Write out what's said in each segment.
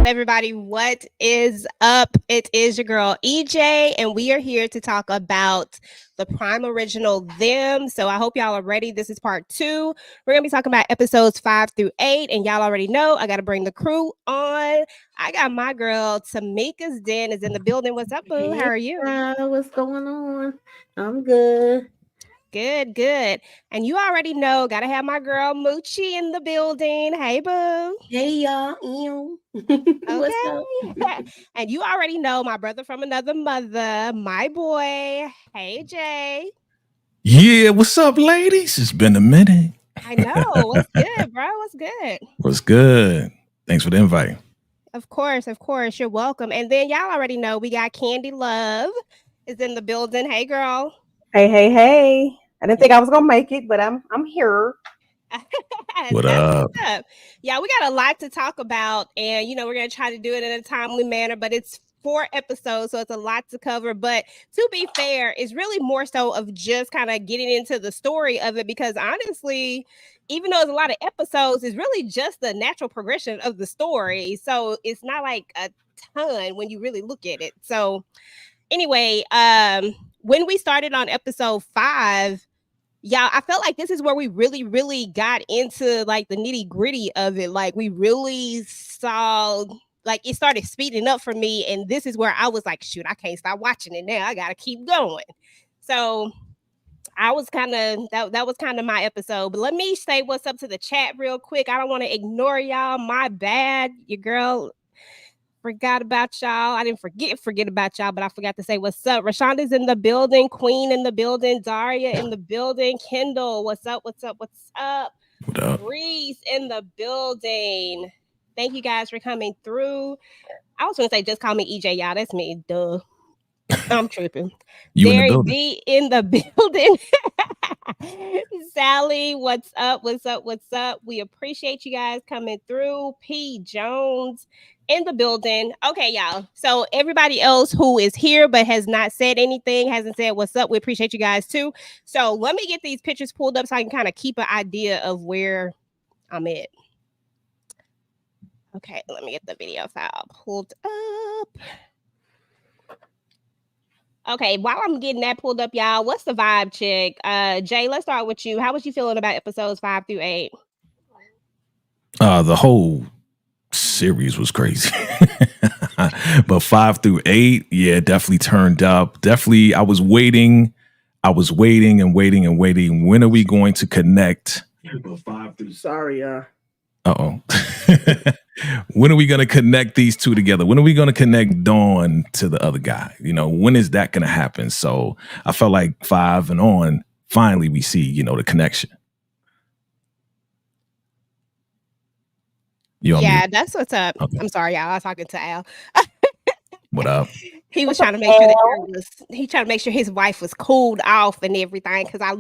everybody. What is up? It is your girl EJ, and we are here to talk about the Prime Original Them. So I hope y'all are ready. This is part 2. We're gonna be talking about episodes 5 through 8, and y'all already know I gotta bring the crew on. I got my girl Tamika's Den is in the building. What's up, boo? How Hey, are you? what's going on? I'm good. Good, good. And you already know, gotta have my girl Moochie in the building. Hey, boo. Hey y'all, what's up? Okay. And you already know my brother from another mother, my boy. Hey, Jay. Yeah, what's up, ladies? It's been a minute. I know. What's good, bro? What's good? What's good? Thanks for the invite. Of course, of course. You're welcome. And then y'all already know we got Candy Love is in the building. Hey, girl. Hey. I didn't think I was gonna make it, but I'm here. What That's up? what's up. Yeah, we got a lot to talk about, and we're gonna try to do it in a timely manner. But it's 4 episodes, so it's a lot to cover. But to be fair, it's really more so of just kind of getting into the story of it, because honestly, even though it's a lot of episodes, it's really just the natural progression of the story. So it's not like a ton when you really look at it. So anyway, when we started on episode 5, yeah, I felt like this is where we really got into like the nitty gritty of it. Like we really saw, like it started speeding up for me, and this is where I was like, shoot, I can't stop watching it now. I gotta keep going. So I was kind of that was kind of my episode. But let me say what's up to the chat real quick. I don't want to ignore y'all. My bad. Your girl forgot about y'all. I didn't forget about y'all, but I forgot to say what's up. Rashonda's in the building, Queen in the building, Daria in the building, Kendall, what's up? What up? Reese in the building. Thank you guys for coming through. I was gonna say just call me EJ, y'all. That's me. Duh. I'm tripping. You in the Derry building? B in the building. Sally, what's up? What's up? What's up? We appreciate you guys coming through. P. Jones in the building. Okay, y'all. So everybody else who is here but has not said anything, hasn't said what's up, we appreciate you guys too. So let me get these pictures pulled up so I can kind of keep an idea of where I'm at. Okay, let me get the video file pulled up. Okay, while I'm getting that pulled up, y'all, what's the vibe check? Jay, let's start with you. How was you feeling about episodes 5 through 8? The whole series was crazy. But 5 through 8, yeah, definitely turned up. Definitely, I was waiting and waiting. When are we going to connect? But 5 through sorry, Uh-oh. When are we going to connect these two together? When are we going to connect Dawn to the other guy? When is that going to happen? So I felt like 5 and on, finally we see, the connection. Yeah, that's what's up. Okay. I'm sorry, y'all. I was talking to Al. What up? He was trying to make sure he trying to make sure his wife was cooled off and everything. Because I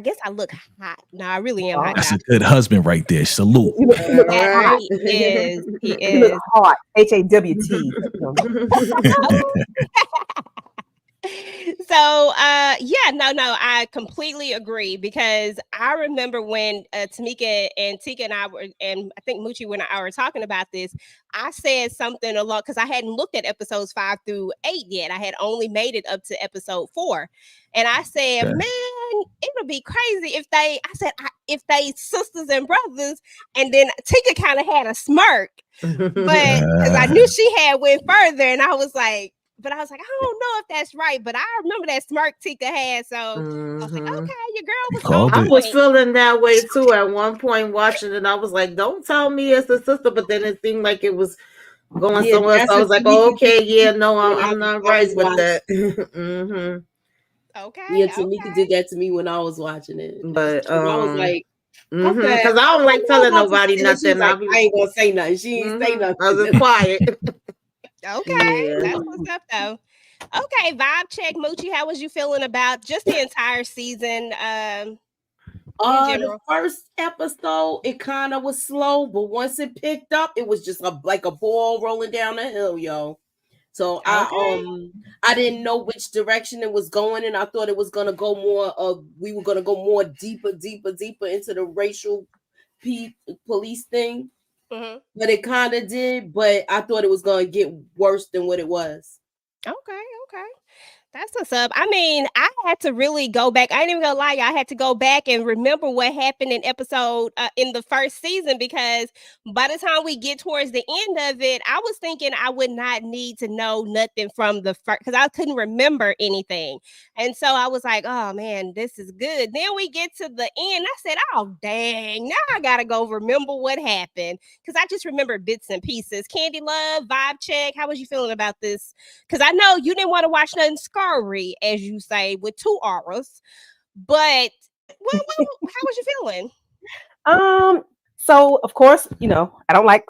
guess I look hot. No, I really am hot. That's a good husband right there. Salute. Yeah, he is. He You look is. hot. HAWT. So no, I completely agree, because I remember when Tamika and Tika and I were, and I think Moochie when I were talking about this, I said something along, because I hadn't looked at episodes 5 through 8 yet. I had only made it up to episode 4, and I said, Okay. man, it would be crazy if they sisters and brothers. And then Tika kind of had a smirk, but because I knew she had went further, and I was like, I don't know if that's right, but I remember that smirk Tika had. So I was like, okay, your girl was I was feeling that way too at one point watching it. I was like, don't tell me it's a sister, but then it seemed like it was going somewhere. So I was like, oh, okay, yeah, no, I'm not right with that. Okay. Yeah, Tamika did that to me when I was watching it. But I was like, because I don't like telling nobody nothing. Like, I ain't gonna say nothing. She ain't say nothing. I was just quiet. Okay, that's what's up though. Okay, vibe check, Moochie. How was you feeling about just the entire season? The first episode, it kind of was slow, but once it picked up, it was just like a ball rolling down the hill, yo. So I didn't know which direction it was going, and I thought it was gonna go we were gonna go more deeper into the racial police thing. but it kind of did. But I thought it was going to get worse than what it was. Okay. That's what's up. I mean, I had to really go back. I ain't even gonna lie, I had to go back and remember what happened in the first season, because by the time we get towards the end of it, I was thinking I would not need to know nothing from the first, because I couldn't remember anything. And so I was like, oh man, this is good. Then we get to the end. I said, oh dang, now I gotta go remember what happened, because I just remember bits and pieces. Candy Love, vibe check. How was you feeling about this? Because I know you didn't want to watch nothing scary, as you say, with 2 auras. But how was you feeling? So of course, I don't like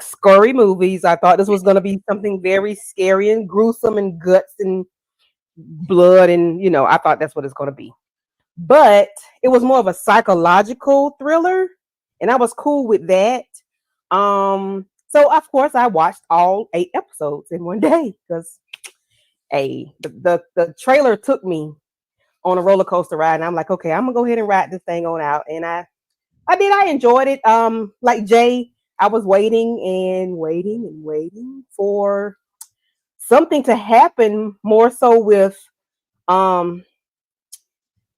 scary movies. I thought this was going to be something very scary and gruesome and guts and blood, and I thought that's what it's going to be. But it was more of a psychological thriller, and I was cool with that. So of course I watched all 8 episodes in one day, because the trailer took me on a roller coaster ride, and I'm like, okay, I'm gonna go ahead and ride this thing on out. And I enjoyed it. Like Jay, I was waiting for something to happen, more so with I'm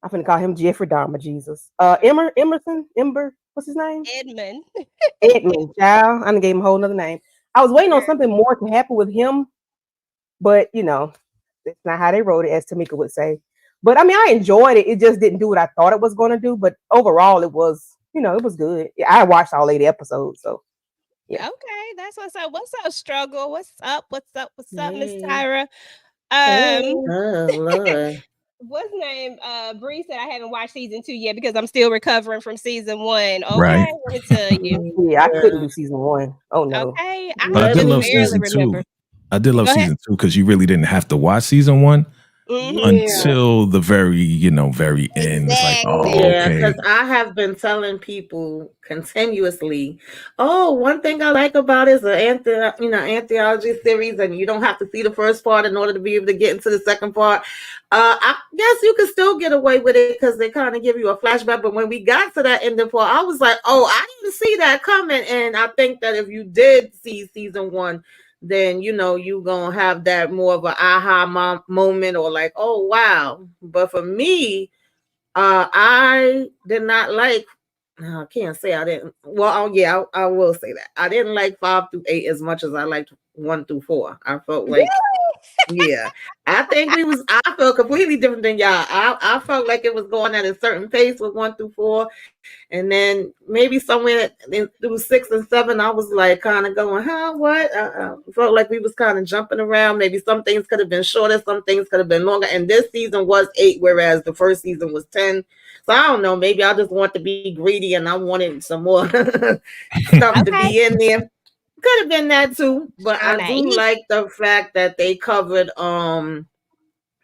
gonna call him Jeffrey Dahmer, Jesus. Ember, what's his name? Edmund, child. I gave him a whole nother name. I was waiting on something more to happen with him, but it's not how they wrote it, as Tamika would say. But I mean, I enjoyed it. It just didn't do what I thought it was going to do. But overall, it was, it was good. I watched all 8 episodes, so yeah. Okay, that's what's up. What's up, Struggle? What's up, Miss Tyra? Oh Lord. What's name? Bree said I haven't watched season 2 yet because I'm still recovering from season 1. Okay, Right. let me tell you. Yeah, I couldn't do season 1. Oh no. Okay, But I did love season 2. I did love season 2 because you really didn't have to watch season 1 until the very end. It's like, oh, yeah, because I have been telling people continuously, one thing I like about it is an anthology series, and you don't have to see the first part in order to be able to get into the second part. I guess you can still get away with it because they kind of give you a flashback. But when we got to that ending part, I was like, I didn't see that coming. And I think that if you did see season 1, then you gonna have that more of an aha moment, or like, oh wow. But for me, I did not like, I can't say I didn't, well, yeah, I will say that I didn't like 5 through 8 as much as I liked 1 through 4. I felt like yeah, I felt completely different than y'all. I felt like it was going at a certain pace with 1 through 4, and then maybe somewhere through 6 and 7, I was like kind of going, what? Felt like we was kind of jumping around. Maybe some things could have been shorter, some things could have been longer. And this season was 8, whereas the first season was 10. So I don't know. Maybe I just want to be greedy and I wanted some more stuff to be in there. Could have been that too, but I do like the fact that they covered like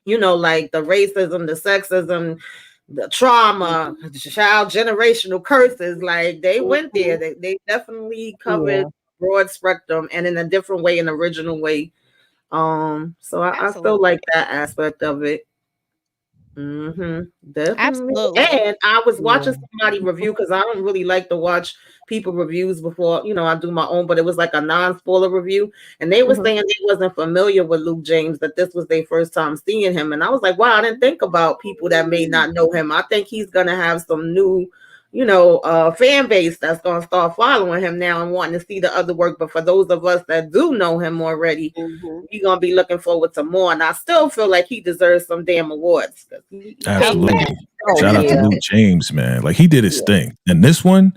the racism, the sexism, the trauma, the child generational curses. Like they went there. They definitely covered broad spectrum and in a different way, an original way. So I still like that aspect of it. Definitely. Absolutely. And I was watching somebody review, because I don't really like to watch people reviews before I do my own, but it was like a non-spoiler review, and they were saying they wasn't familiar with Luke James, that this was their first time seeing him. And I was like, wow, I didn't think about people that may not know him. I think he's gonna have some new fan base that's going to start following him now and wanting to see the other work. But for those of us that do know him already, we're going to be looking forward to more. And I still feel like he deserves some damn awards. Absolutely. Shout out to Luke James, man. Like, he did his thing. And this one,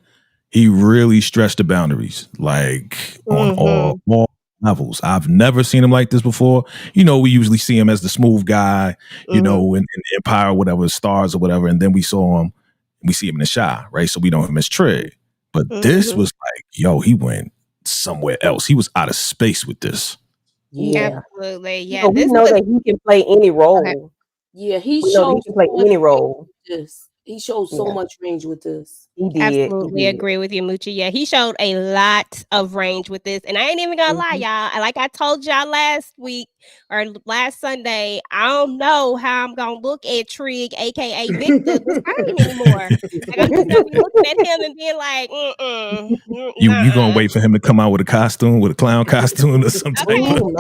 he really stretched the boundaries, like on all levels. I've never seen him like this before. We usually see him as the smooth guy, in Empire, whatever, Stars or whatever. And then we see him in The Chi, right? So we know him as Trey. But this was like, he went somewhere else. He was out of space with this. Yeah, absolutely. Yeah, we know that he can play any role. Okay. Yeah, he can play any role. He showed so much range with this. He did. Absolutely agree with you, Moochie. Yeah, he showed a lot of range with this. And I ain't even gonna lie, y'all. Like I told y'all last week or last Sunday, I don't know how I'm gonna look at Trig, aka Victor, the same anymore. Like I'm just gonna be looking at him and being like, You gonna wait for him to come out with a costume, with a clown costume or something? Looking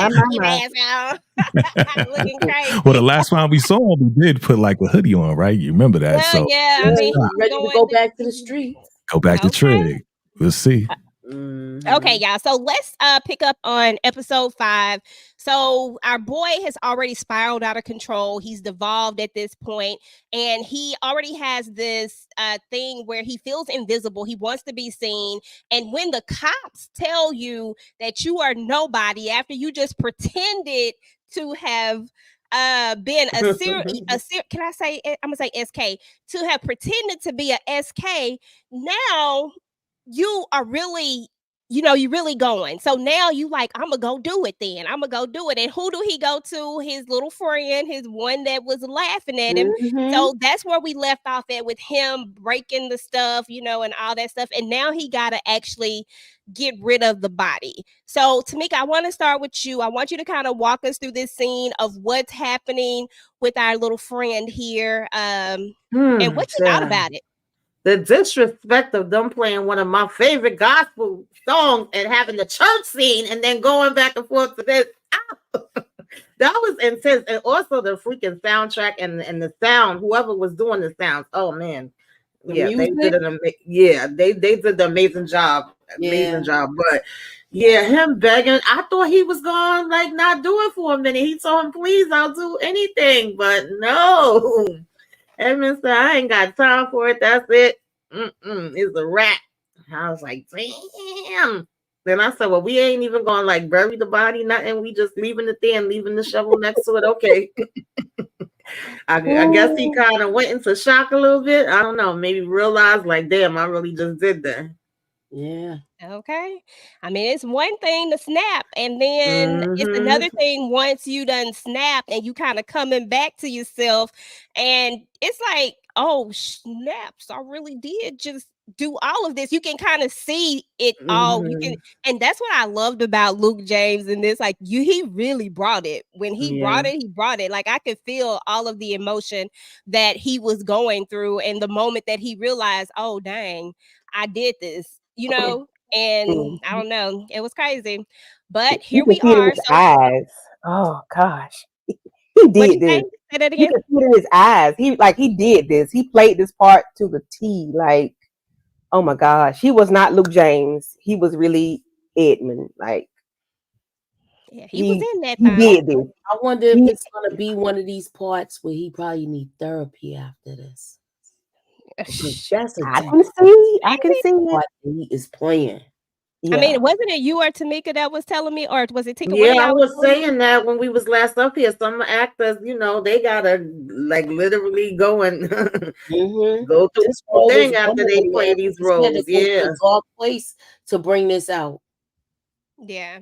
crazy. Well, the last time we saw him, we did put like a hoodie on, right? You remember that? Well, so yeah, I mean, ready to go back to the street. Go back to Trig. We'll see. Okay, y'all. So let's pick up on episode 5. So our boy has already spiraled out of control. He's devolved at this point, and he already has this thing where he feels invisible. He wants to be seen. And when the cops tell you that you are nobody after you just pretended to have been a can I say, I'm gonna say SK, to have pretended to be a SK, now you are really, you really going. So now you like, I'm gonna go do it then. I'm gonna go do it. And who do he go to? His little friend, his one that was laughing at him. So that's where we left off at, with him breaking the stuff, and all that stuff. And now he gotta actually get rid of the body. So Tamika, I want to start with you. I want you to kind of walk us through this scene of what's happening with our little friend here. And what you thought about it. The disrespect of them playing one of my favorite gospel songs and having the church scene and then going back and forth to this. That was intense. And also the freaking soundtrack and the sound, whoever was doing the sounds. Oh man. Yeah, they did they did the amazing job. Amazing job. But yeah, him begging. I thought he was going like not do it for a minute. He told him, please, I'll do anything. But no. Edmund said, I ain't got time for it. That's it. It's a wrap. I was like, damn. Then I said, well, we ain't even going to like bury the body, nothing. We just leaving it there and leaving the shovel next to it. Okay. I guess he kind of went into shock a little bit. I don't know. Maybe realized like, damn, I really just did that. Yeah. Okay. I mean, it's one thing to snap, and then it's another thing once you done snapped and you kind of coming back to yourself, and it's like, oh, snaps, I really did just do all of this. You can kind of see it all. You can, and that's what I loved about Luke James in this. Like he really brought it. When he brought it, he brought it. Like I could feel all of the emotion that he was going through, and the moment that he realized, oh dang, I did this, and I don't know, it was crazy. But here we are. His eyes. Oh gosh. He did this. Say that again. You could see it in his eyes. He did this. He played this part to the T. Like, oh my gosh. He was not Luke James. He was really Edmund. Like, yeah, he was in that. He did this. I wonder if it's gonna be one of these parts where he probably need therapy after this. I can see what he is playing. Yeah. I mean, wasn't it you or Tamika that was telling me, or was it Tika? Yeah, I was saying that when we was last up here. Some actors, they gotta like literally go and go through this whole thing after they play these roles. Yeah, a dark place to bring this out. Yeah.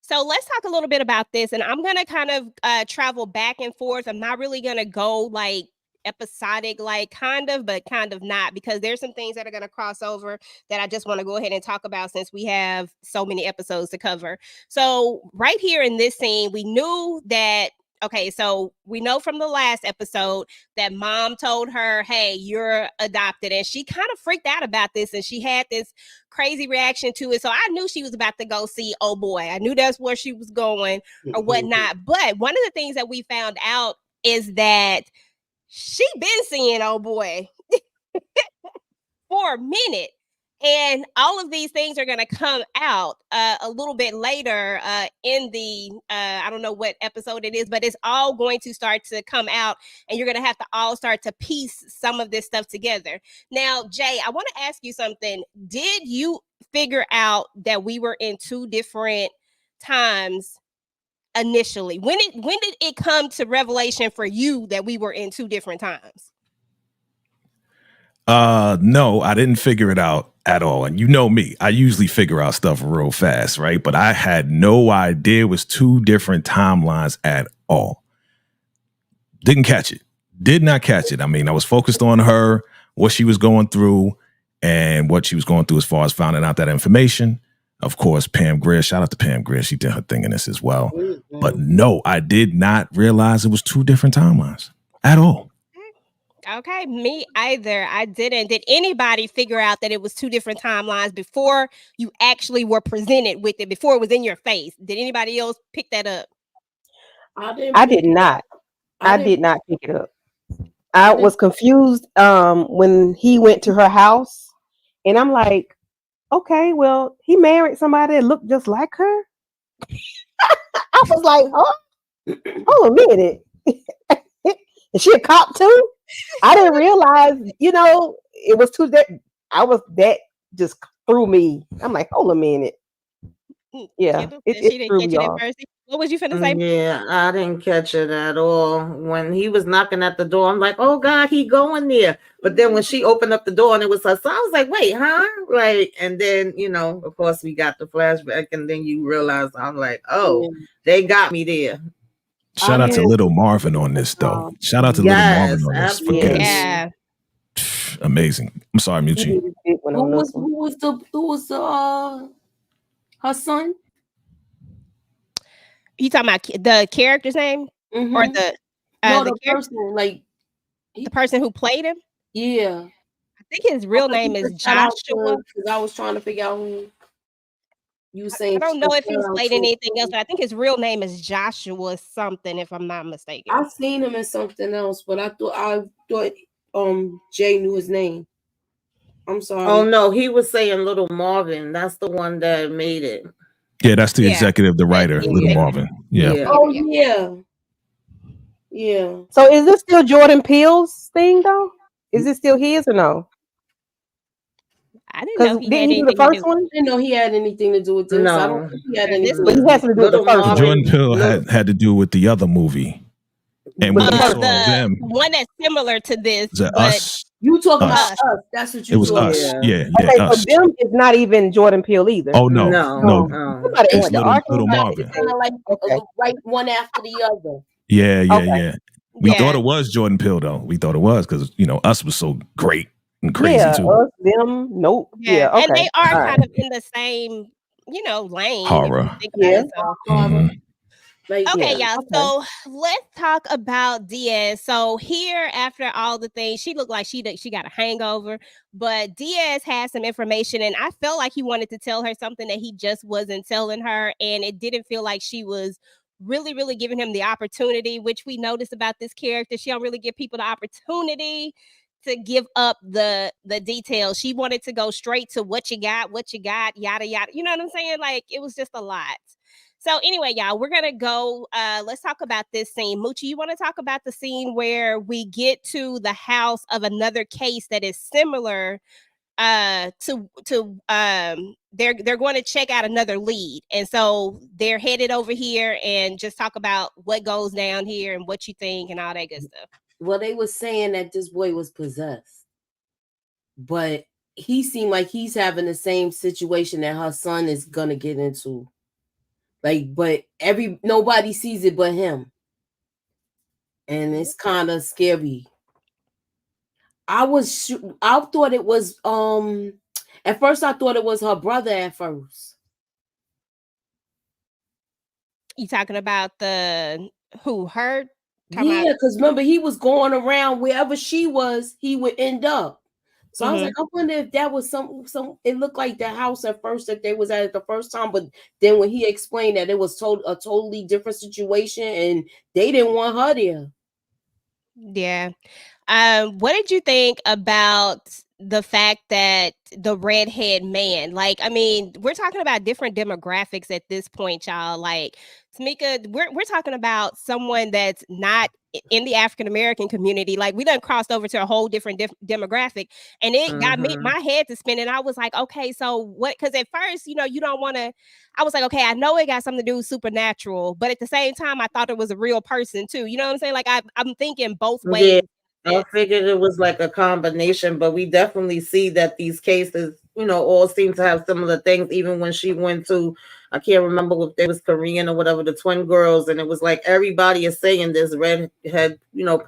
So let's talk a little bit about this, and I'm gonna kind of travel back and forth. I'm not really gonna go like episodic, like kind of, but kind of not, because there's some things that are going to cross over that I just want to go ahead and talk about since we have so many episodes to cover. So right here in this scene, we knew that, okay, so we know from the last episode that mom told her, hey, you're adopted, and she kind of freaked out about this, and she had this crazy reaction to it. So I knew she was about to go see oh boy. I knew that's where she was going or whatnot. But one of the things that we found out is that she been seeing oh boy for a minute, and all of these things are going to come out a little bit later in the I don't know what episode it is, but it's all going to start to come out, and you're going to have to all start to piece some of this stuff together. Now, Jay, I want to ask you something. Did you figure out that we were in two different times initially? When did it come to revelation for you that we were in two different times? No, I didn't figure it out at all. And you know me, I usually figure out stuff real fast, right? But I had no idea it was two different timelines at all. Didn't catch it. Did not catch it. I mean, I was focused on her, what she was going through, and what she was going through as far as finding out that information. Of course, Pam Grier, shout out to Pam Grier. She did her thing in this as well. Mm-hmm. But no, I did not realize it was 2 different timelines at all. Okay, me either. I didn't. Did anybody figure out that it was 2 different timelines before you actually were presented with it, before it was in your face? Did anybody else pick that up? I did not. I did not pick it up. I was confused when he went to her house, and I'm like, okay, well, he married somebody that looked just like her. I was like, huh? Hold a minute. Is she a cop too? I didn't realize, it was too that just threw me. I'm like, hold a minute. Yeah, it threw me off. What was you finna say? Yeah, I didn't catch it at all. When he was knocking at the door, I'm like, oh God, he going there. But then when she opened up the door and it was her son, I was like, wait, huh? Like, and then, of course we got the flashback, and then you realize, I'm like, oh, they got me there. Shout out to Little Marvin on this, though. Shout out to Little Marvin on this. Yeah. Amazing. I'm sorry, Mucci. Who was her son? You talking about the character's name, or the person, like the person who played him? Yeah, I think his real name is Joshua. Because I was trying to figure out who you were saying. I don't know if he's played anything else, but I think his real name is Joshua something, if I'm not mistaken. I've seen him in something else, but I thought Jay knew his name. I'm sorry. Oh no, he was saying Little Marvin. That's the one that made it. Yeah, that's the executive, the writer, Little Marvin. Yeah. Oh yeah. Yeah. So is this still Jordan Peele's thing though? Is it still his or no? I didn't know he didn't he do the first one? I didn't know he had anything to do with this. No. I don't think he had anything. But he has to do with the first one. Jordan Peele had to do with the other movie. And when we saw them, one that's similar to this, but Us. You talking about Us? That's what you. It was Us. Yeah. Okay, Us. so them is not even Jordan Peele either. Oh no. It's Little Marvin. It's kind of like right one after the other. Yeah. We thought it was Jordan Peele though. We thought it was because Us was so great and crazy too. Us, them, nope. Yeah, okay. And they are kind of in the same, lane. Horror. Okay, y'all. So let's talk about Diaz. So here, after all the things, she looked like she got a hangover, but Diaz had some information, and I felt like he wanted to tell her something that he just wasn't telling her, and it didn't feel like she was really, really giving him the opportunity, which we noticed about this character. She don't really give people the opportunity to give up the details. She wanted to go straight to what you got, yada yada. You know what I'm saying? Like, it was just a lot. So anyway, y'all, we're gonna go. Let's talk about this scene. Mucci, you want to talk about the scene where we get to the house of another case that is similar to they're going to check out another lead, and so they're headed over here and just talk about what goes down here and what you think and all that good stuff. Well, they were saying that this boy was possessed, but he seemed like he's having the same situation that her son is gonna get into. Like, but nobody sees it but him, and it's kind of scary. I thought it was at first I thought it was her brother at first. You talking about her? Yeah, because remember he was going around wherever she was, he would end up. So I was like, I wonder if that was some. It looked like the house at first that they was at the first time, but then when he explained that it was a totally different situation, and they didn't want her there. Yeah. What did you think about the fact that the redhead man, like, I mean, we're talking about different demographics at this point, y'all. Like, Tamika, we're talking about someone that's not in the African-American community. Like, we done crossed over to a whole different demographic, and it got my head to spin. And I was like, okay, so what? Because at first, you don't want to. I was like, okay, I know it got something to do with supernatural, but at the same time, I thought it was a real person too. You know what I'm saying? Like, I'm thinking both ways. Yeah. I figured it was like a combination, but we definitely see that these cases, all seem to have similar things. Even when she went to, I can't remember if it was Korean or whatever, the twin girls, and it was like everybody is saying this redhead,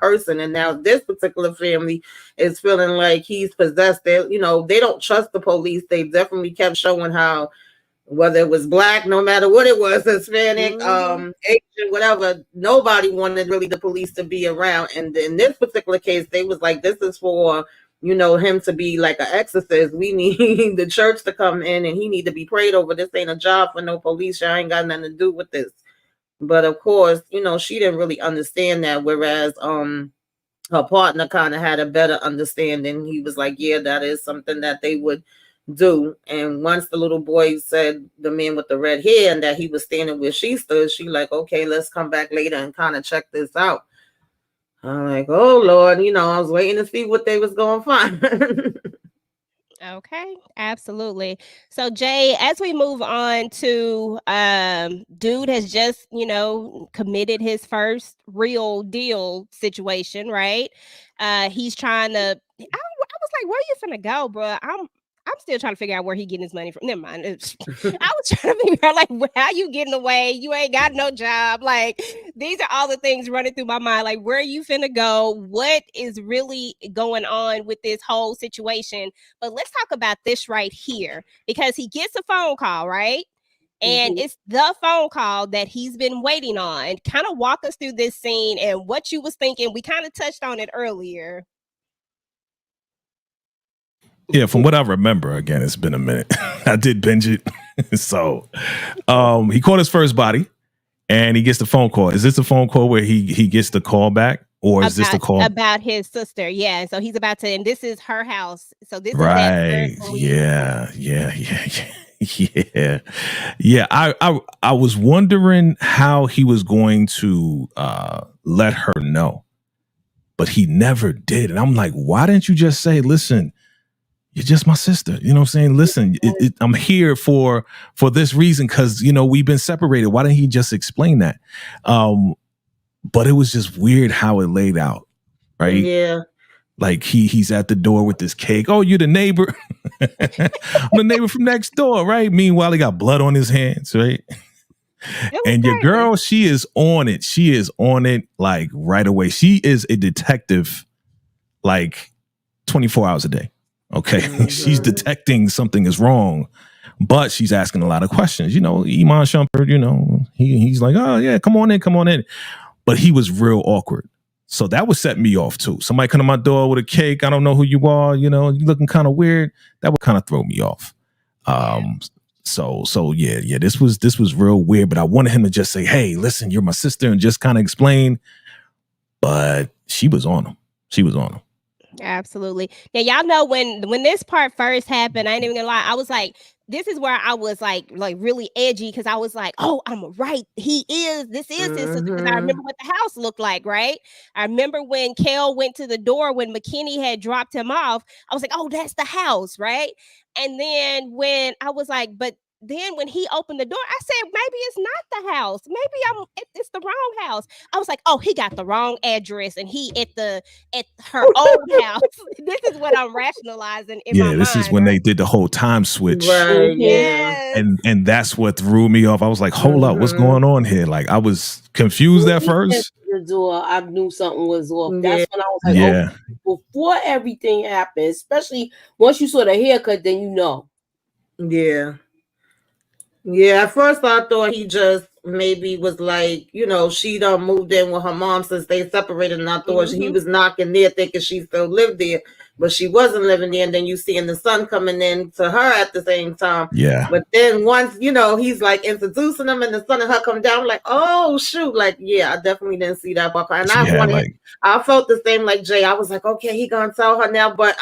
person, and now this particular family is feeling like he's possessed. They don't trust the police. They definitely kept showing how, whether it was black, no matter what it was, Hispanic, Asian, whatever, nobody wanted really the police to be around. And in this particular case, they was like, this is for, him to be like an exorcist. We need the church to come in and he need to be prayed over. This ain't a job for no police. I ain't got nothing to do with this. But of course, she didn't really understand that. Whereas her partner kind of had a better understanding. He was like, yeah, that is something that they would do. And once the little boy said, the man with the red hair, and that he was standing where she stood, she like, okay, let's come back later and kind of check this out. I'm like, oh Lord, I was waiting to see what they was going to find. Okay, absolutely. So Jay, as we move on to dude has just, committed his first real deal situation, right? He's trying to I was like, where you finna go, bro? I'm still trying to figure out where he getting his money from. Never mind. I was trying to figure out like how you getting away. You ain't got no job. Like these are all the things running through my mind. Like where are you finna go? What is really going on with this whole situation? But let's talk about this right here because he gets a phone call, right? And it's the phone call that he's been waiting on. Kind of walk us through this scene and what you was thinking. We kind of touched on it earlier. Yeah, from what I remember, again, it's been a minute. I did binge it. So he caught his first body and he gets the phone call. Is this a phone call where he gets the call back? Or is this the call about his sister? Yeah. So he's about to, and this is her house. So this right. is Yeah. I was wondering how he was going to let her know, but he never did. And I'm like, why didn't you just say, listen, you're just my sister. You know what I'm saying? Listen, I'm here for this reason because, we've been separated. Why didn't he just explain that? But it was just weird how it laid out, right? Yeah. Like he's at the door with this cake. Oh, you're the neighbor. I'm the neighbor from next door, right? Meanwhile, he got blood on his hands, right? And your girl, she is on it. She is on it like right away. She is a detective like 24 hours a day. Okay. She's detecting something is wrong, but she's asking a lot of questions. Iman Shumpert, he's like, oh yeah, come on in. But he was real awkward. So that would set me off too. Somebody come to my door with a cake. I don't know who you are. You looking kind of weird. That would kind of throw me off. So yeah, this was real weird, but I wanted him to just say, hey, listen, you're my sister, and just kind of explain. But she was on him. Absolutely. Now, y'all know when this part first happened, I ain't even gonna lie, I was like, this is where I was like really edgy because I was like, oh, I'm right. This is his sister. Because I remember what the house looked like, right? I remember when Kel went to the door when McKinney had dropped him off, I was like, oh, that's the house, right? And then when I was like, but then when he opened the door, I said, maybe it's not the house. Maybe it's the wrong house. I was like, oh, he got the wrong address and he at her old house. This is what I'm rationalizing in my mind. Yeah, this is when they did the whole time switch. Right. Yes. And that's what threw me off. I was like, hold up, what's going on here? Like I was confused at first. The door, I knew something was off. That's when I was like, oh, before everything happened, especially once you saw the haircut, then you know. Yeah. Yeah, at first I thought he just maybe was like, she done moved in with her mom since they separated, and I thought he was knocking there thinking she still lived there, but she wasn't living there. And then you seeing the son coming in to her at the same time. Yeah. But then once, he's like introducing them and the son and her come down, like, oh shoot, like, yeah, I definitely didn't see that part. And I felt the same like Jay. I was like, okay, he gonna tell her now, but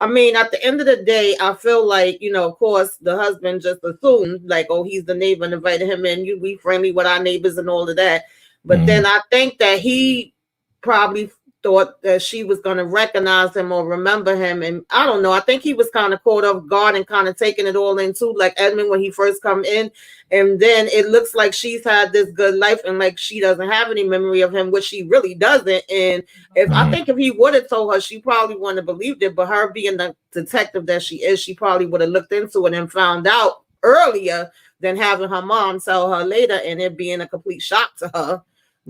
I mean, at the end of the day, I feel like, of course, the husband just assumed like, oh, he's the neighbor and invited him in. We friendly with our neighbors and all of that. But then I think that he probably thought that she was going to recognize him or remember him. And I don't know. I think he was kind of caught off guard and kind of taking it all in too, like Edmund when he first come in. And then it looks like she's had this good life and like she doesn't have any memory of him, which she really doesn't. And I think if he would have told her, she probably wouldn't have believed it. But her being the detective that she is, she probably would have looked into it and found out earlier than having her mom tell her later and it being a complete shock to her.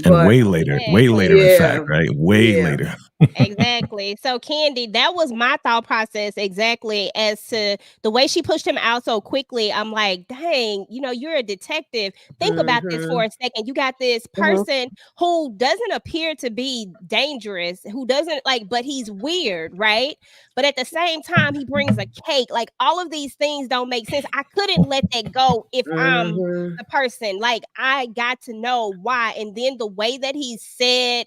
And way later, in fact, right? Way later. Exactly. So Candy, that was my thought process exactly as to the way she pushed him out so quickly. I'm like, dang, you're a detective. Think about this for a second. You got this person who doesn't appear to be dangerous, who doesn't but he's weird, right? But at the same time, he brings a cake. Like all of these things don't make sense. I couldn't let that go if I'm the person. Like I got to know why. And then the way that he said,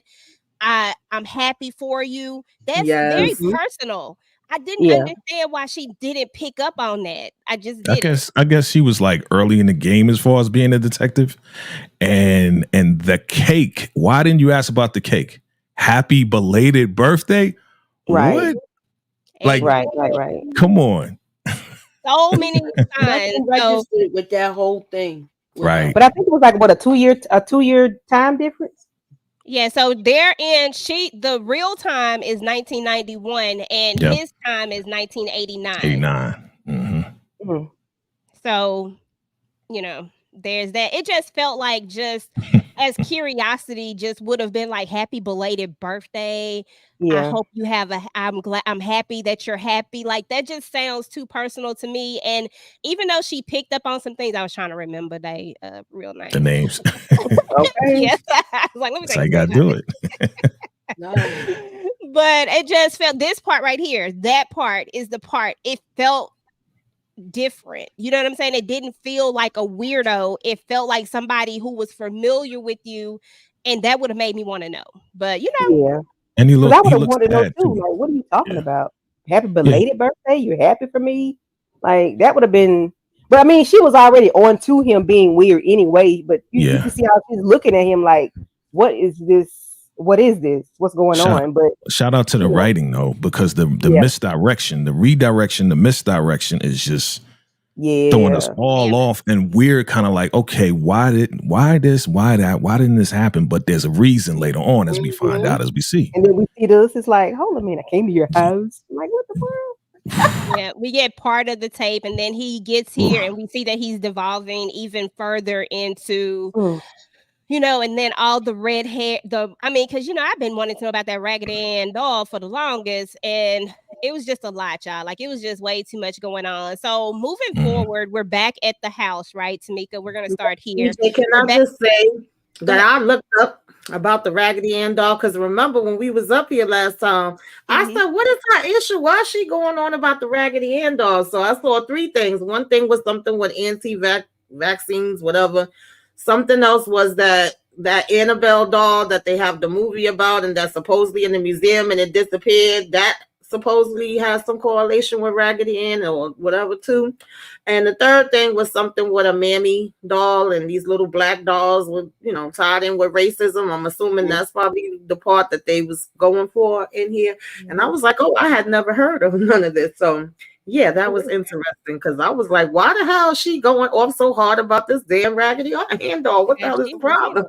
I'm happy for you. That's very personal. I didn't understand why she didn't pick up on that. I just didn't. I guess she was like early in the game as far as being a detective. And the cake. Why didn't you ask about the cake? Happy belated birthday? Right. What? Like right. Come on. So many times with that whole thing. Right. But I think it was like what a two year time difference. Yeah, so they're in the real time is 1991 and his time is 1989. 89. Mm-hmm. So, there's that. It just felt like just as curiosity just would have been like happy belated birthday. I hope you have I'm happy that you're happy. Like that just sounds too personal to me. And even though she picked up on some things, I was trying to remember they real names. The names. Okay. Yes. I was like, let me so I gotta do it. But it just felt this part right here. That part is the part. It felt different. You know what I'm saying? It didn't feel like a weirdo. It felt like somebody who was familiar with you, and that would have made me want to know. But and he looked. I would have wanted to know too. Like, what are you talking about? Happy belated birthday? You're happy for me? Like that would have been. But I mean, she was already on to him being weird anyway. But you can see how she's looking at him like, what is this? What is this? What's going on? But shout out to the writing though, because the misdirection, the redirection, the misdirection is just throwing us all off, and we're kind of like, okay, why this, why that, why didn't this happen? But there's a reason later on, as we find out, as we see, and then we see this. It's like, hold on a minute, I came to your house. I'm like, what the world? Yeah, we get part of the tape, and then he gets here, and we see that he's devolving even further into. And then all the red hair, because, I've been wanting to know about that Raggedy Ann doll for the longest, and it was just a lot, y'all. Like, it was just way too much going on. So, moving forward, we're back at the house, right, Tamika? We're going to start here. Can I just say that I looked up about the Raggedy Ann doll, because remember when we was up here last time, I said, what is her issue? Why is she going on about the Raggedy Ann doll? So I saw three things. One thing was something with anti-vaccines, whatever. Something else was that Annabelle doll that they have the movie about and that's supposedly in the museum and it disappeared. That supposedly has some correlation with Raggedy Ann or whatever too. And the third thing was something with a mammy doll and these little black dolls with, tied in with racism. I'm assuming that's probably the part that they was going for in here. And I was like, oh, I had never heard of none of this. So yeah, that was interesting because I was like, why the hell is she going off so hard about this damn Raggedy Ann doll? What the hell is the problem?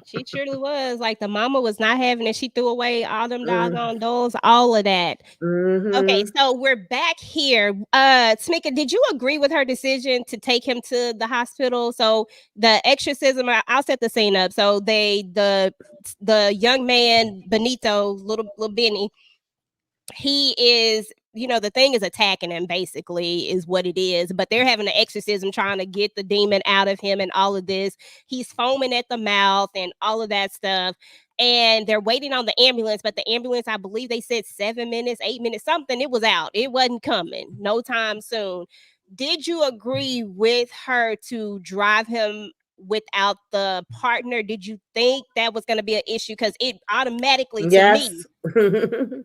She surely was. Like the mama was not having it. She threw away all them doggone dolls, all of that. Okay, so we're back here. Tamika, did you agree with her decision to take him to the hospital? So the exorcism, I'll set the scene up. So the young man, Benito, little Benny, he is, the thing is attacking him, basically, is what it is. But they're having an exorcism trying to get the demon out of him and all of this. He's foaming at the mouth and all of that stuff. And they're waiting on the ambulance. But the ambulance, I believe they said 7 minutes, 8 minutes, something. It was out. It wasn't coming no time soon. Did you agree with her to drive him without the partner? Did you think that was going to be an issue? Because it automatically, to me...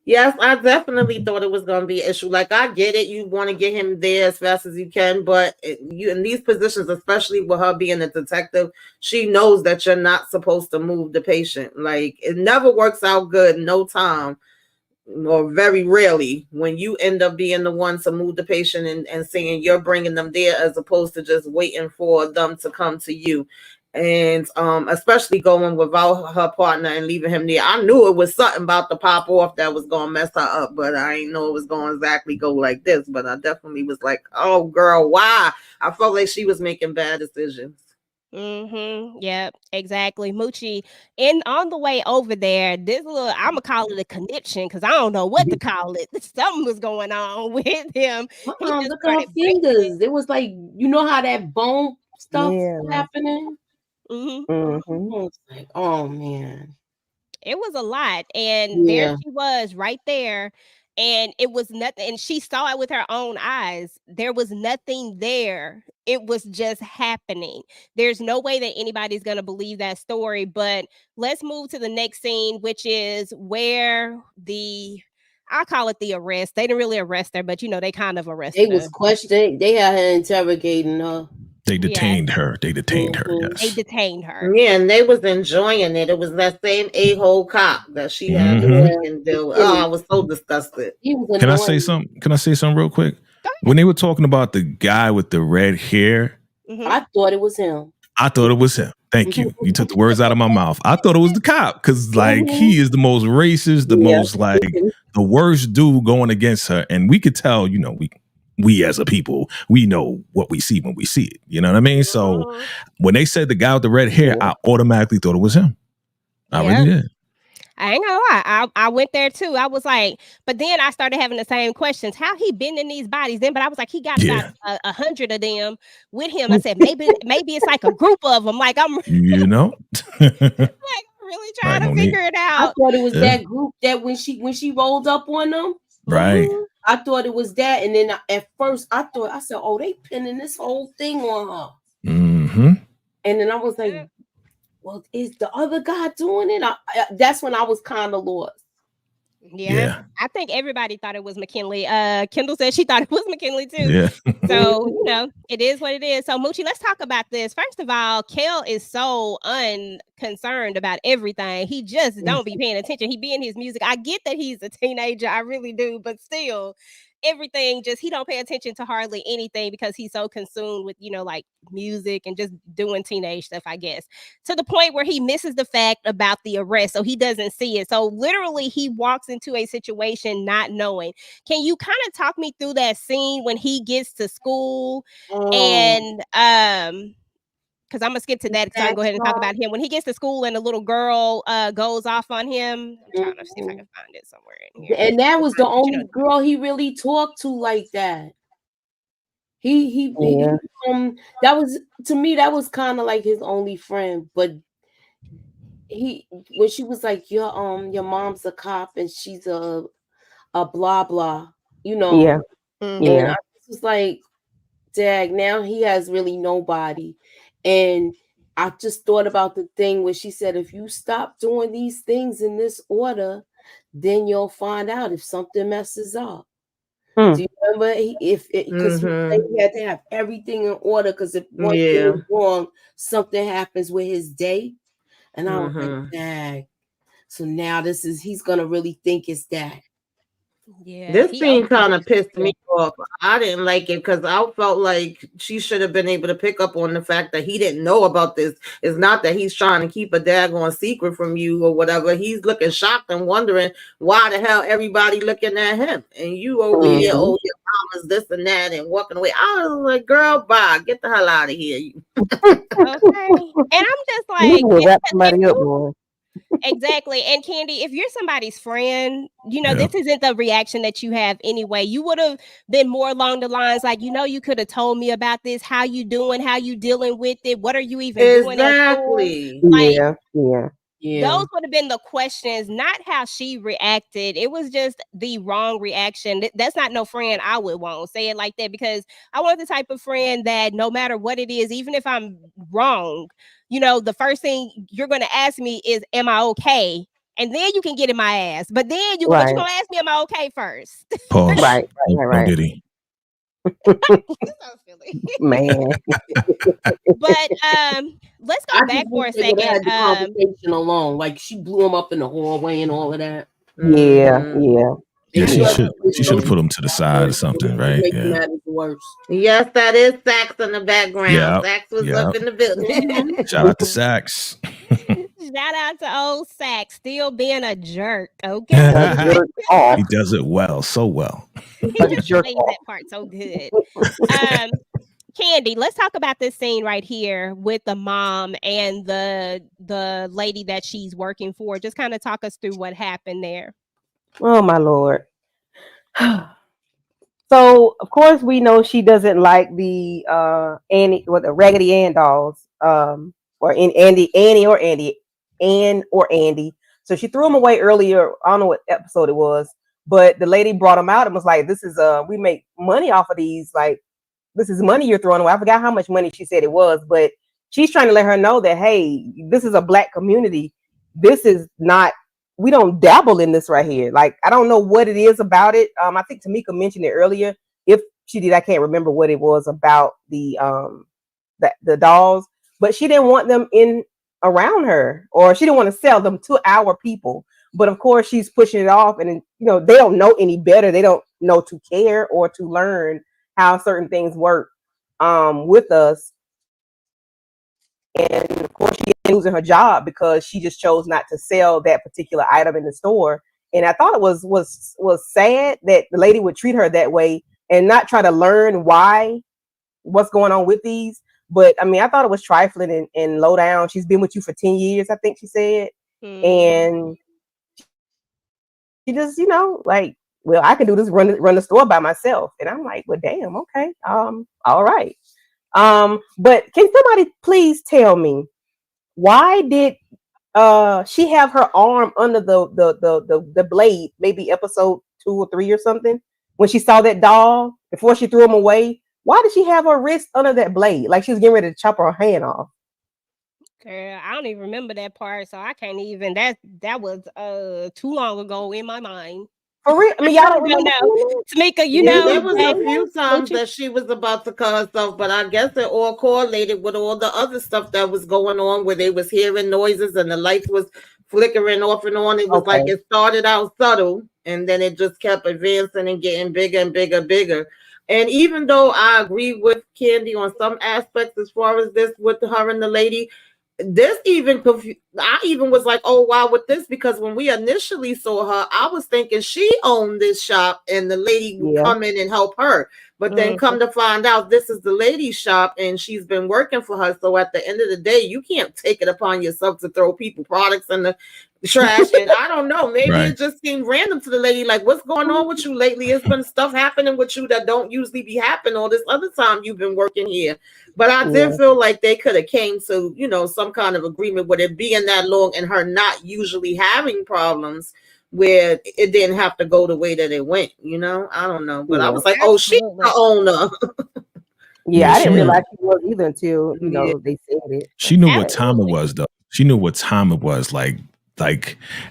Yes, I definitely thought it was going to be an issue. Like, I get it. You want to get him there as fast as you can, but you in these positions, especially with her being a detective, she knows that you're not supposed to move the patient. Like, it never works out good, no time, or very rarely, when you end up being the one to move the patient and saying you're bringing them there as opposed to just waiting for them to come to you. And especially going without her partner and leaving him there. I knew it was something about to pop off that was gonna mess her up, but I didn't know it was gonna exactly go like this. But I definitely was like, oh girl, why? I felt like she was making bad decisions. Yep, exactly. Moochie, and on the way over there, this little, I'm gonna call it a connection because I don't know what to call it. Something was going on with him. Look at her fingers. It was like, you know how that bone stuff happening. Like, oh man, it was a lot, and there she was right there, and it was nothing, and she saw it with her own eyes. There was nothing there. It was just happening. There's no way that anybody's going to believe that story. But let's move to the next scene, which is where I call it the arrest. They didn't really arrest her, but they kind of arrested her. They was questioning. They had her interrogating her. They detained her. They detained her. Yes. They detained her. Yeah, and they was enjoying it. It was that same a-hole cop that she had to deal with. Oh, I was so disgusted. Can I say something? Can I say something real quick? When they were talking about the guy with the red hair, I thought it was him. I thought it was him. Thank you. You took the words out of my mouth. I thought it was the cop because, like, he is the most racist, the most, like, the worst dude going against her. And we could tell, we as a people, we know what we see when we see it. You know what I mean? So when they said the guy with the red hair, I automatically thought it was him. I really did. I ain't gonna lie. I went there too. I was like, but then I started having the same questions. How he been in these bodies then? But I was like, he got about 100 of them with him. I said, maybe it's like a group of them. Like I'm, like really trying to figure it out. I thought it was that group that when she rolled up on them. Right. I thought it was that, and then at first I said, oh, they pinning this whole thing on her. And then I was like, well, is the other guy doing it? That's when I was kind of lost. Yeah, I think everybody thought it was McKinley. Kendall said she thought it was McKinley too. Yeah. So, it is what it is. So, Moochie, let's talk about this. First of all, Kel is so unconcerned about everything. He just don't be paying attention. He be in his music. I get that he's a teenager. I really do. But still, everything he don't pay attention to hardly anything because he's so consumed with like music and just doing teenage stuff, I guess, to the point where he misses the fact about the arrest, so he doesn't see it. So literally he walks into a situation not knowing. Can you kind of talk me through that scene when he gets to school? And because I'm gonna skip to that because I'm gonna go ahead and talk about him when he gets to school and the little girl goes off on him. I'm trying to see if I can find it somewhere in here. And that was the only girl he really talked to like that. He that was, to me, that was kind of like his only friend. But when she was like, your mom's a cop and she's a blah blah, And I was like, dag, now he has really nobody. And I just thought about the thing where she said, if you stop doing these things in this order, then you'll find out if something messes up. Do you remember? Because he had to have everything in order, because if one thing is wrong, something happens with his day. And I was like, dang. So now he's going to really think it's that. Yeah, this scene kind of pissed me off. I didn't like it because I felt like she should have been able to pick up on the fact that he didn't know about this. It's not that he's trying to keep a daggone secret from you or whatever. He's looking shocked and wondering why the hell everybody looking at him and you over here, oh, your mama's this and that and walking away. I was like, girl, bye, get the hell out of here. Okay. And I'm just like, wrap somebody up, boy. Exactly. And Candy, if you're somebody's friend, this isn't the reaction that you have anyway. You would have been more along the lines like, you could have told me about this. How you doing? How you dealing with it? What are you even doing? Exactly. Like, yeah. Those would have been the questions, not how she reacted. It was just the wrong reaction. That's not no friend I would want. Say it like that, because I want the type of friend that no matter what it is, even if I'm wrong, the first thing you're going to ask me is, am I okay? and then you can get in my ass. But then you're gonna ask me, am I okay first? Pause. Right. Did he? Man. But let's go back for a second. Had the conversation alone, like she blew him up in the hallway and all of that. Yeah. Yeah, she should have put him to the side or something, right? Yeah. Yes, that is Sax in the background. Sax was up in the building. Shout out to Sax. Shout out to old Sax, still being a jerk. Okay, he does it well, so well. He just plays that part so good. Candy, let's talk about this scene right here with the mom and the lady that she's working for. Just kind of talk us through what happened there. Oh my Lord. So of course we know she doesn't like the the Raggedy Ann dolls, or in Ann or Andy. So she threw them away earlier. I don't know what episode it was, but the lady brought them out and was like, "This is we make money off of these. Like, this is money you're throwing away." I forgot how much money she said it was, but she's trying to let her know that, hey, this is a Black community. This is not. We don't dabble in this right here. Like, I don't know what it is about it. I think Tamika mentioned it earlier. If she did, I can't remember what it was about the dolls, but she didn't want them in around her, or she didn't want to sell them to our people. But of course, she's pushing it off, and they don't know any better. They don't know to care or to learn how certain things work with us. And of course, she is losing her job because she just chose not to sell that particular item in the store. And I thought it was sad that the lady would treat her that way and not try to learn what's going on with these. But I mean, I thought it was trifling and low down. She's been with you for 10 years, I think she said. And she just, like, well, I can do this, run the store by myself. And I'm like, well, damn, okay. All right. But can somebody please tell me, why did she have her arm under the blade, maybe episode 2 or 3 or something, when she saw that doll before she threw him away? Why did she have her wrist under that blade, like she was getting ready to chop her hand off? Girl, I don't even remember that part, so I can't even. That was too long ago in my mind. For real? I mean, y'all don't remember? Tamika, there was a few times that she was about to cut herself, but I guess it all correlated with all the other stuff that was going on, where they was hearing noises and the lights was flickering off and on. It was like it started out subtle, and then it just kept advancing and getting bigger and bigger. And even though I agree with Candy on some aspects as far as this with her and the lady, this even I even was like, oh wow, with this, because when we initially saw her, I was thinking she owned this shop and the lady would come in and help her. But then come to find out, this is the lady's shop and she's been working for her. So at the end of the day, you can't take it upon yourself to throw people products in the trash. And I don't know, maybe it just seemed random to the lady, like, what's going on with you lately? It's been stuff happening with you that don't usually be happening all this other time you've been working here. But I did feel like they could have came to, some kind of agreement with it being that long and her not usually having problems where it didn't have to go the way that it went, I don't know. But I was like, oh, she's the owner. I didn't realize she was either until, they said it. She knew what time it was, though. She knew what time it was. Like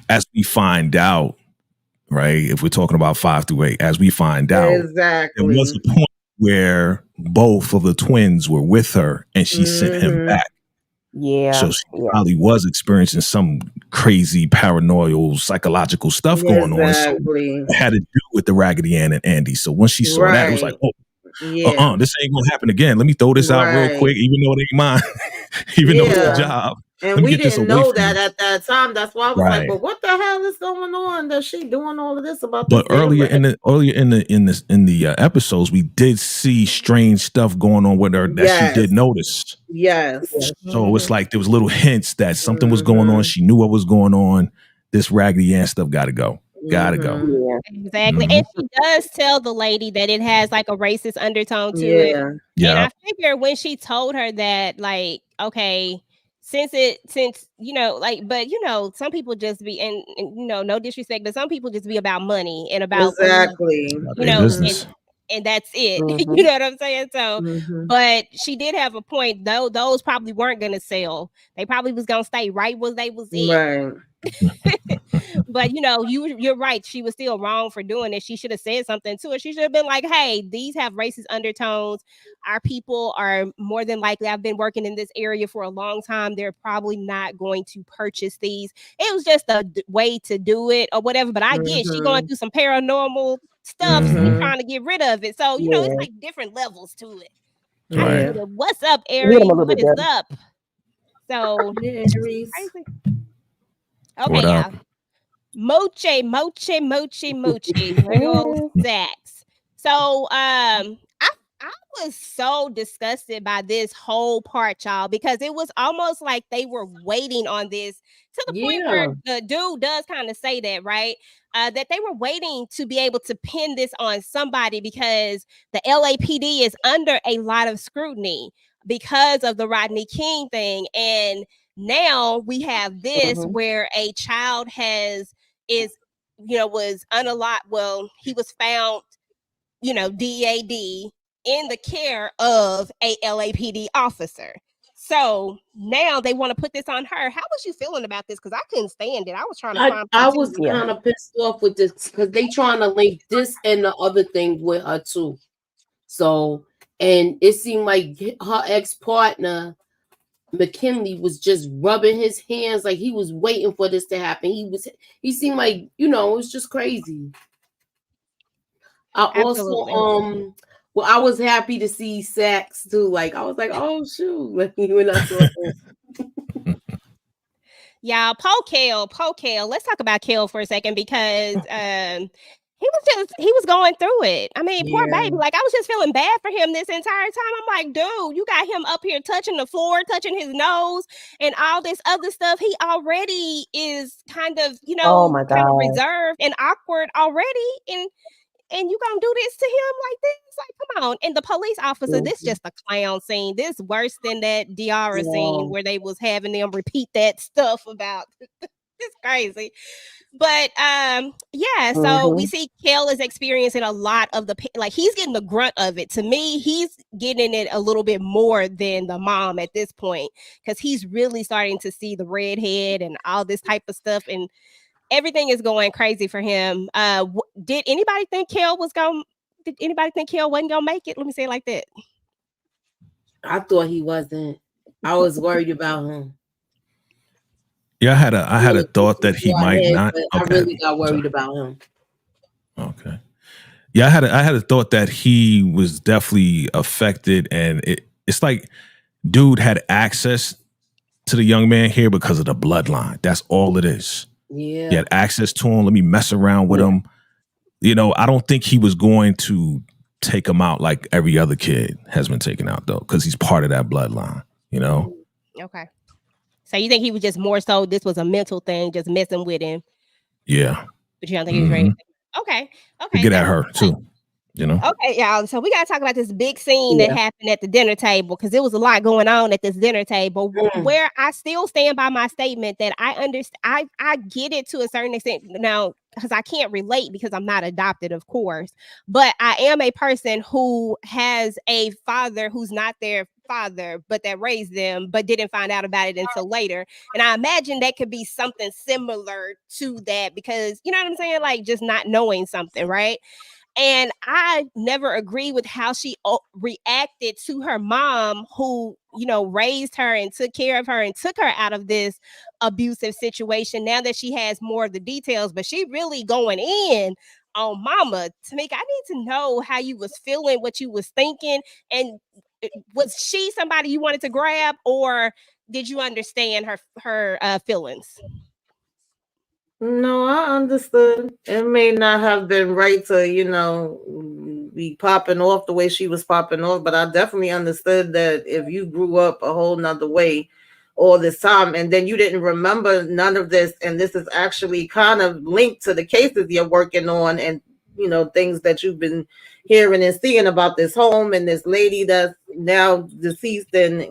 as we find out, right? If we're talking about 5 through 8, as we find out, exactly, there was a point where both of the twins were with her and she sent him back. Yeah. So she probably was experiencing some crazy paranoid psychological stuff going on. So it had to do with the Raggedy Ann and Andy. So once she saw that, it was like, oh, this ain't gonna happen again. Let me throw this out real quick, even though it ain't mine, even though it's a job. And we didn't know that at that time. That's why I was like, "But what the hell is going on? That she doing all of this about?" But earlier in the episodes, we did see strange stuff going on with her that she did notice. Yes. So it's like there was little hints that something was going on. She knew what was going on. This Raggedy Ann stuff got to go. Gotta go. Yeah. Exactly. And she does tell the lady that it has like a racist undertone to it. Yeah. And I figure when she told her that, like, okay, since some people just be, and no disrespect, but some people just be about money and about and that's it. You know what I'm saying? So, but she did have a point, though. Those probably weren't going to sell. They probably was going to stay right where they was in. Right. But you're right. She was still wrong for doing it. She should have said something to it. She should have been like, "Hey, these have racist undertones. Our people are more than likely. I've been working in this area for a long time. They're probably not going to purchase these. It was just a way to do it or whatever. But I get she going through some paranormal stuff, trying to get rid of it. So it's like different levels to it. Right. What's up, Aries? What is up? So Aries. Okay, y'all. Moche. Real sex. So I was so disgusted by this whole part, y'all, because it was almost like they were waiting on this to the point where the dude does kind of say that, right? That they were waiting to be able to pin this on somebody because the LAPD is under a lot of scrutiny because of the Rodney King thing. And now we have this where a child was unalive. Well, he was found, DAD in the care of a LAPD officer. So now they want to put this on her. How was you feeling about this? Because I couldn't stand it. I was trying to I was kind of pissed off with this because they trying to link this and the other thing with her too. So, and it seemed like her ex-partner McKinley was just rubbing his hands like he was waiting for this to happen. He seemed like, it was just crazy. I was happy to see Sax too. Like I was like, oh shoot, when I saw him. Yeah, Paul Kale. Let's talk about Kale for a second because he was going through it. I mean, poor baby. Like I was just feeling bad for him this entire time. I'm like, dude, you got him up here touching the floor, touching his nose, and all this other stuff. He already is kind of, kind of reserved and awkward already, and you gonna do this to him like this? Like, come on. And the police officer, this just a clown scene. This worse than that Diara scene where they was having them repeat that stuff about. It's crazy. But so we see Kel is experiencing a lot of he's getting the grunt of it. To me, he's getting it a little bit more than the mom at this point because he's really starting to see the redhead and all this type of stuff, and everything is going crazy for him. Did anybody think Kel wasn't gonna make it? Let me say it like that. I thought he wasn't. I was worried about him. Yeah, I had a thought that he might not. Okay. I really got worried about him. Okay. Yeah, I had a thought that he was definitely affected, and it's like dude had access to the young man here because of the bloodline. That's all it is. Yeah. He had access to him. Let me mess around with him. I don't think he was going to take him out like every other kid has been taken out, though, because he's part of that bloodline, Okay. So you think he was just more so this was a mental thing, just messing with him? Yeah. But you don't think he was ready? Okay. To get at her, too. Okay, y'all. So we got to talk about this big scene that happened at the dinner table because there was a lot going on at this dinner table where I still stand by my statement that I understand. I get it to a certain extent now because I can't relate because I'm not adopted, of course, but I am a person who has a father who's not their father, but that raised them, but didn't find out about it until later. And I imagine that could be something similar to that because, you know what I'm saying? Like just not knowing something, right? And I never agree with how she reacted to her mom, who, raised her and took care of her and took her out of this abusive situation. Now that she has more of the details, but she really going in on mama. Tamika, I need to know how you was feeling, what you was thinking. And was she somebody you wanted to grab, or did you understand her feelings? No, I understood. It may not have been right to, be popping off the way she was popping off, but I definitely understood that if you grew up a whole nother way all this time and then you didn't remember none of this, and this is actually kind of linked to the cases you're working on and, things that you've been hearing and seeing about this home and this lady that's now deceased and,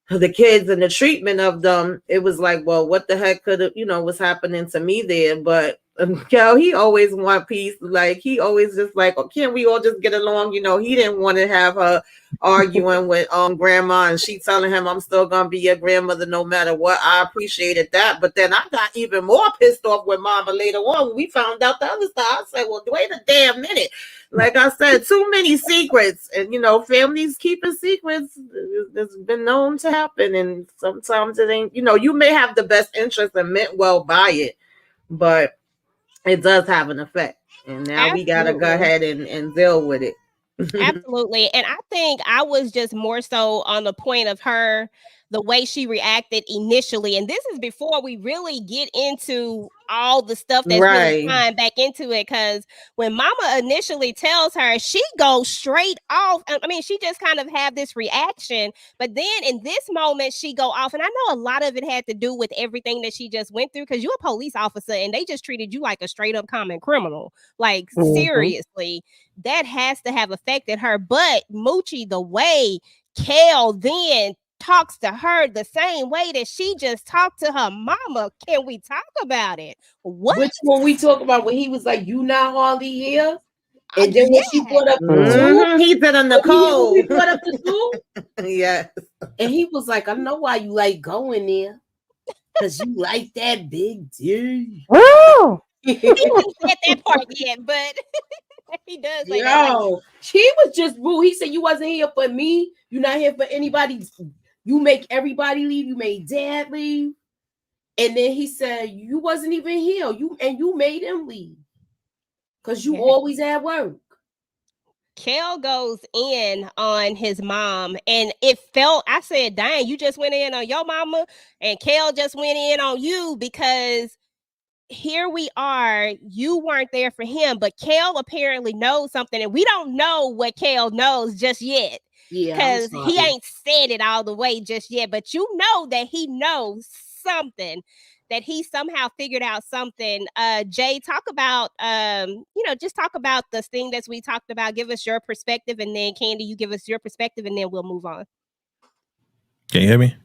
the kids and the treatment of them, it was like, well, what the heck could have, was happening to me there? But Kel, he always want peace. Like he always just like, oh, can't we all just get along? He didn't want to have her arguing with grandma, and she telling him, I'm still gonna be your grandmother no matter what. I appreciated that, but then I got even more pissed off with mama later on when we found out the other stuff. I said, well, wait a damn minute. Like I said, too many secrets, and families keeping secrets. It's been known to happen, and sometimes it ain't. You may have the best interest and meant well by it, but it does have an effect, and now we gotta go ahead and deal with it. Absolutely. And I think I was just more so on the point of her, the way she reacted initially. And this is before we really get into all the stuff that's really tying back into it. Because when mama initially tells her, she goes straight off. I mean, she just kind of had this reaction. But then in this moment, she go off. And I know a lot of it had to do with everything that she just went through, because you're a police officer and they just treated you like a straight up common criminal. Like, seriously, that has to have affected her. But Moochie, the way Kel then talks to her the same way that she just talked to her mama. Can we talk about it? What? Which one we talk about when he was like, you not hardly here? And then when she brought up the two, he said on Nicole. He brought up the two. Yes. And he was like, I know why you like going there. Because you like that big dude. Woo! He didn't say that part yet, but he does. Like he was just rude. He said, you wasn't here for me. You're not here for anybody. You make everybody leave. You made dad leave. And then he said, you wasn't even here. You made him leave. Because you always at work. Kel goes in on his mom, and it felt, I said, dang, you just went in on your mama, and Kel just went in on you, because here we are, you weren't there for him, but Kel apparently knows something, and we don't know what Kel knows just yet. Yeah, because he ain't said it all the way just yet, but you know that he knows something, that he somehow figured out something. Jay, talk about just talk about the thing that we talked about. Give us your perspective, and then Candy, you give us your perspective, and then we'll move on. Can you hear me?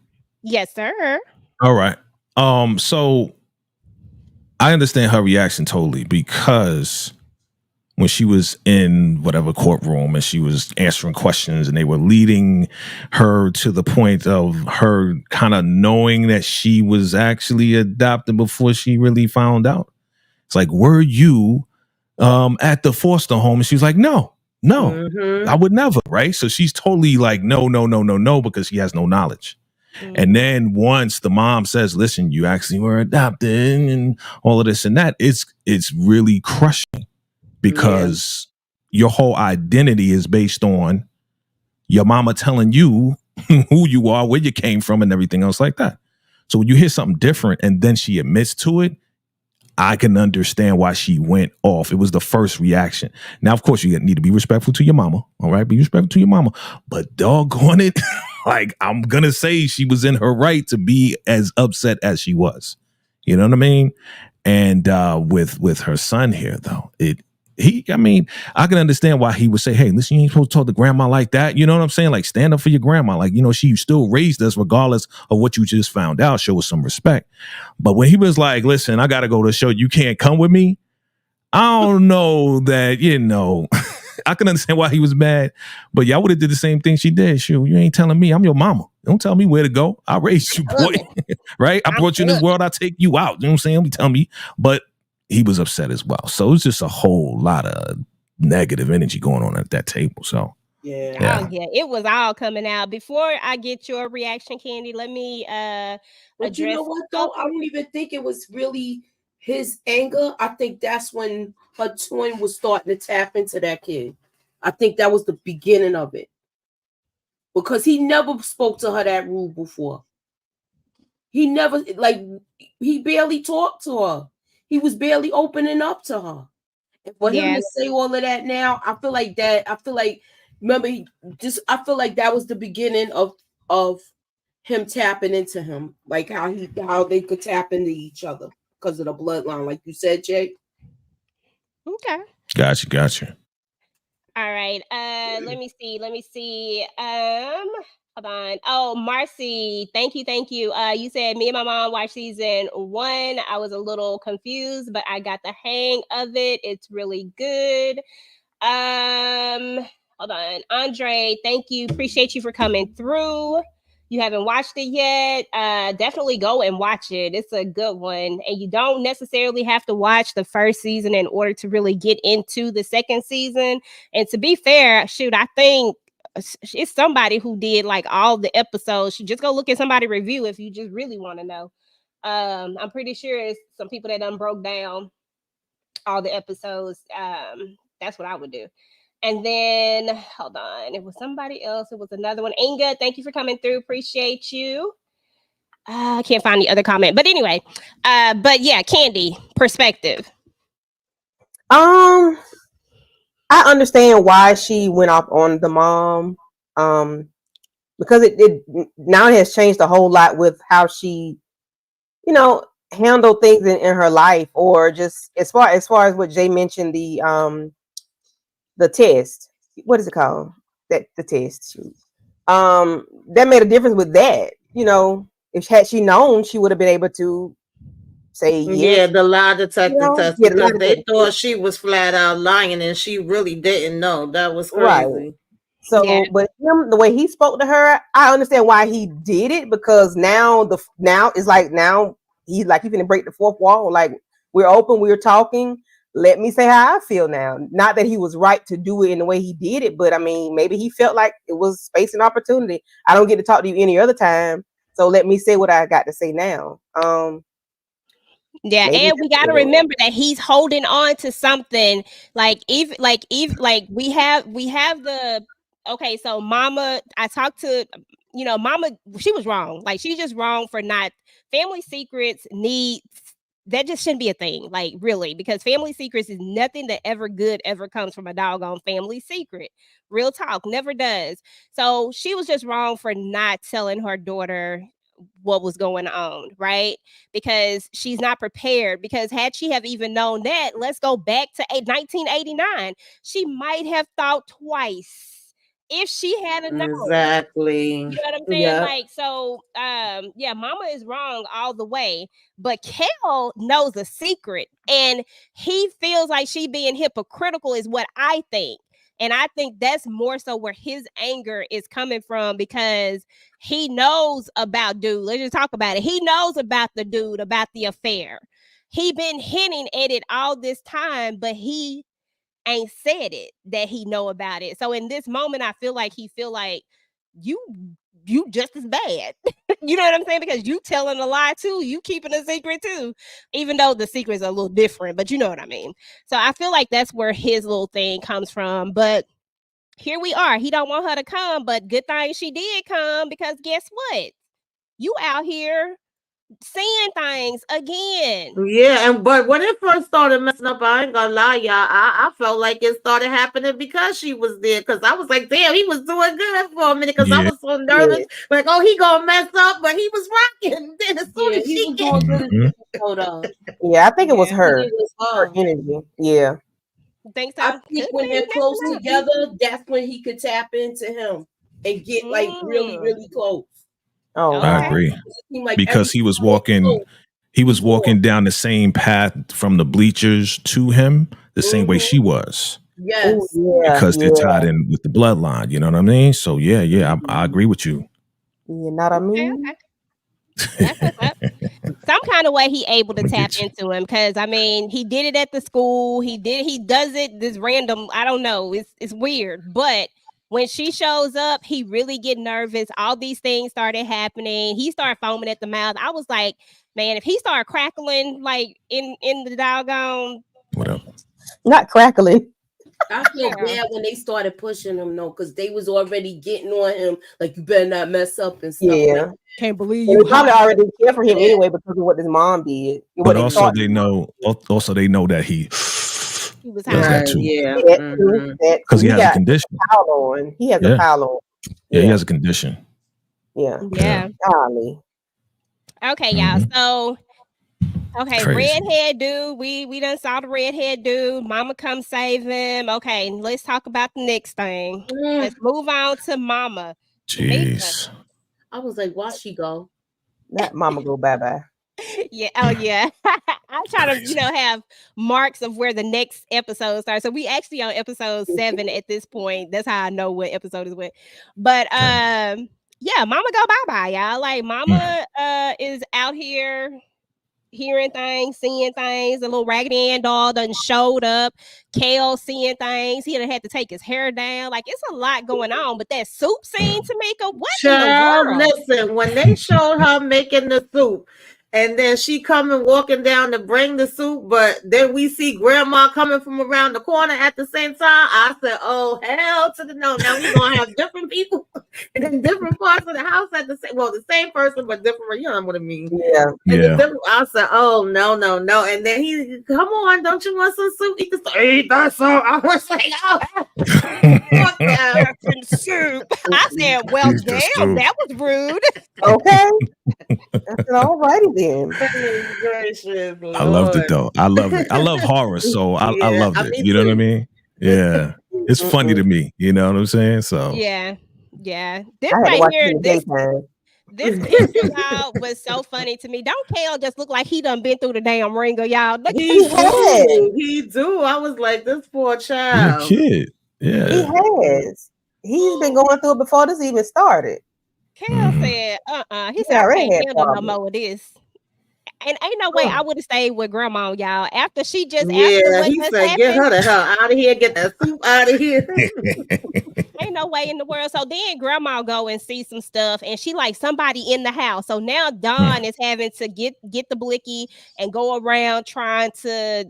Yes, sir. All right. So I understand her reaction totally, because when she was in whatever courtroom and she was answering questions and they were leading her to the point of her kind of knowing that she was actually adopted before she really found out. It's like, were you at the foster home? And she was like, no, I would never. Right. So she's totally like, no, because she has no knowledge. And then once the mom says, listen, you actually were adopted and all of this and that, it's really crushing. Because your whole identity is based on your mama telling you who you are, where you came from, and everything else like that. So when you hear something different and then she admits to it, I can understand why she went off. It was the first reaction. Now, of course, you need to be respectful to your mama. All right, be respectful to your mama. But doggone it, like, I'm going to say she was in her right to be as upset as she was. You know what I mean? And with her son here, though, I can understand why he would say, hey, listen, you ain't supposed to talk to grandma like that. You know what I'm saying? Like, stand up for your grandma. Like, she still raised us regardless of what you just found out. Show us some respect. But when he was like, listen, I got to go to the show, you can't come with me. I don't know that, I can understand why he was mad. But y'all would have did the same thing she did. Shoot, you ain't telling me. I'm your mama. Don't tell me where to go. I raised you, boy. Right? I brought you in this world. I take you out. You know what I'm saying? You tell me. But he was upset as well. So it's just a whole lot of negative energy going on at that table. So yeah. Oh, yeah, it was all coming out. Before I get your reaction, Candy, let me address. But you know what, though? I don't even think it was really his anger. I think that's when her twin was starting to tap into that kid. I think that was the beginning of it. Because he never spoke to her that rude before. He never, he barely talked to her. He was barely opening up to her. And for him to say all of that now, I feel like that. I feel like, remember, I feel like that was the beginning of him tapping into him, like how they could tap into each other because of the bloodline, like you said, Jay. Okay. Gotcha. All right. Let me see. Hold on. Oh, Marcy, thank you. You said me and my mom watched season 1. I was a little confused, but I got the hang of it. It's really good. Hold on. Andre, thank you. Appreciate you for coming through. You haven't watched it yet, definitely go and watch it. It's a good one. And you don't necessarily have to watch the first season in order to really get into the second season. And to be fair, shoot, I think it's somebody who did like all the episodes. You just go look at somebody review if you just really want to know. I'm pretty sure it's some people that done broke down all the episodes. That's what I would do. And then, hold on, it was somebody else. It was another one. Inga, thank you for coming through. Appreciate you. I can't find the other comment. But anyway, but yeah, Candy, perspective. I understand why she went off on the mom. Because it now has changed a whole lot with how she, handle things in her life, or just as far as what Jay mentioned, the test. What is it called? The test. That made a difference with that. If had she known, she would have been able to say yes. Yeah, the lie detector test, because they thought she was flat out lying and she really didn't know. That was crazy. Right. So, but him, the way he spoke to her, I understand why he did it, because now he's gonna break the fourth wall. Like, we're open, we're talking. Let me say how I feel now. Not that he was right to do it in the way he did it, but I mean, maybe he felt like it was space and opportunity. I don't get to talk to you any other time, so let me say what I got to say now. Yeah, and we got to remember that he's holding on to something. Like we have the okay. So Mama, I talked to Mama. She was wrong. Like, she's just wrong for not family secrets. That just shouldn't be a thing, like, really, because family secrets is nothing that ever comes from a doggone family secret. Real talk, never does. So she was just wrong for not telling her daughter what was going on, right? Because she's not prepared. Because had she have even known that, let's go back to 1989, she might have thought twice. If she hadn't known. Exactly. You know what I'm saying? Yeah. Like, so, yeah, Mama is wrong all the way, but Kel knows a secret, and he feels like she being hypocritical is what I think. And I think that's more so where his anger is coming from, because he knows about dude. Let's just talk about it. He knows about the dude, about the affair. He been hinting at it all this time, but he ain't said it that he know about it. So in this moment, I feel like he feel like you just as bad. You know what I'm saying? Because you telling a lie too, you keeping a secret too, even though the secrets are a little different, but you know what I mean. So I feel like that's where his little thing comes from. But here we are. He don't want her to come, but good thing she did come, because guess what? You out here saying things again. Yeah, but when it first started messing up, I ain't gonna lie, y'all. I felt like it started happening because she was there. Because I was like, damn, he was doing good for a minute. Because I was so nervous, like, oh, he gonna mess up, but he was rocking. Then as soon as she came, yeah, I think it was her. Her energy. Yeah. Think so? I think when they're close together, that's when he could tap into him and get like really, really close. Oh, I agree. Because he was walking down the same path from the bleachers to him, the same way she was. Yes. Because they're tied in with the bloodline. You know what I mean? So yeah, I agree with you. You know what I mean? Okay. Some kind of way he able to tap into him, because I mean, he did it at the school. He does it this random. I don't know. It's weird, but when she shows up, he really get nervous. All these things started happening. He started foaming at the mouth. I was like, man, if he started crackling like in the doggone, what up? Not crackling. I feel bad when they started pushing him, though, because they was already getting on him, like, you better not mess up and stuff. Yeah. Like, can't believe you. They probably already care for him anyway because of what his mom did. But also they know that he was that too. Yeah. Because he has a condition. He has a pile on. Yeah, he has a condition. Yeah. Golly. Okay, y'all. So okay, Crazy. redhead dude. We done saw the redhead dude. Mama come save him. Okay, let's talk about the next thing. Let's move on to Mama. Jeez. I was like, why she go? That Mama go bye-bye. Yeah. Oh, yeah. I'm trying to, have marks of where the next episode starts. So we actually on episode 7 at this point. That's how I know what episode is what. But yeah, Mama go bye-bye, y'all. Like Mama is out here hearing things, seeing things. The little Raggedy Ann doll done showed up. Kale seeing things. He done had to take his hair down. Like it's a lot going on. But that soup scene, Tamika, what in the world? Listen, when they showed her making the soup, and then she coming walking down to bring the soup, but then we see Grandma coming from around the corner at the same time. I said, "Oh hell to the no!" Now we're gonna have different people in different parts of the house at the same person, but different. You know what I mean? Yeah. I said, "Oh no!" And then he, come on, don't you want some soup? Eat that soup. I was like, "Oh, soup." I said, "Well, damn, that was rude." Okay. I said, all righty then. I loved it though. I love it. I love horror, so I loved it. You know what I mean? Yeah. It's funny to me. You know what I'm saying? So yeah. This right here, this picture, y'all, was so funny to me. Don't Kale just look like he done been through the damn ringer, y'all? Look, he do. I was like, this poor child. He's a kid. Yeah. He has. He's been going through it before this even started. Kale said, he said, I can't handle no more of this. And ain't no way I would have stayed with Grandma, y'all. After she just he said, get her the hell out of here, get that soup out of here. Ain't no way in the world. So then Grandma go and see some stuff, and she like somebody in the house. So now Dawn is having to get the blicky and go around trying to,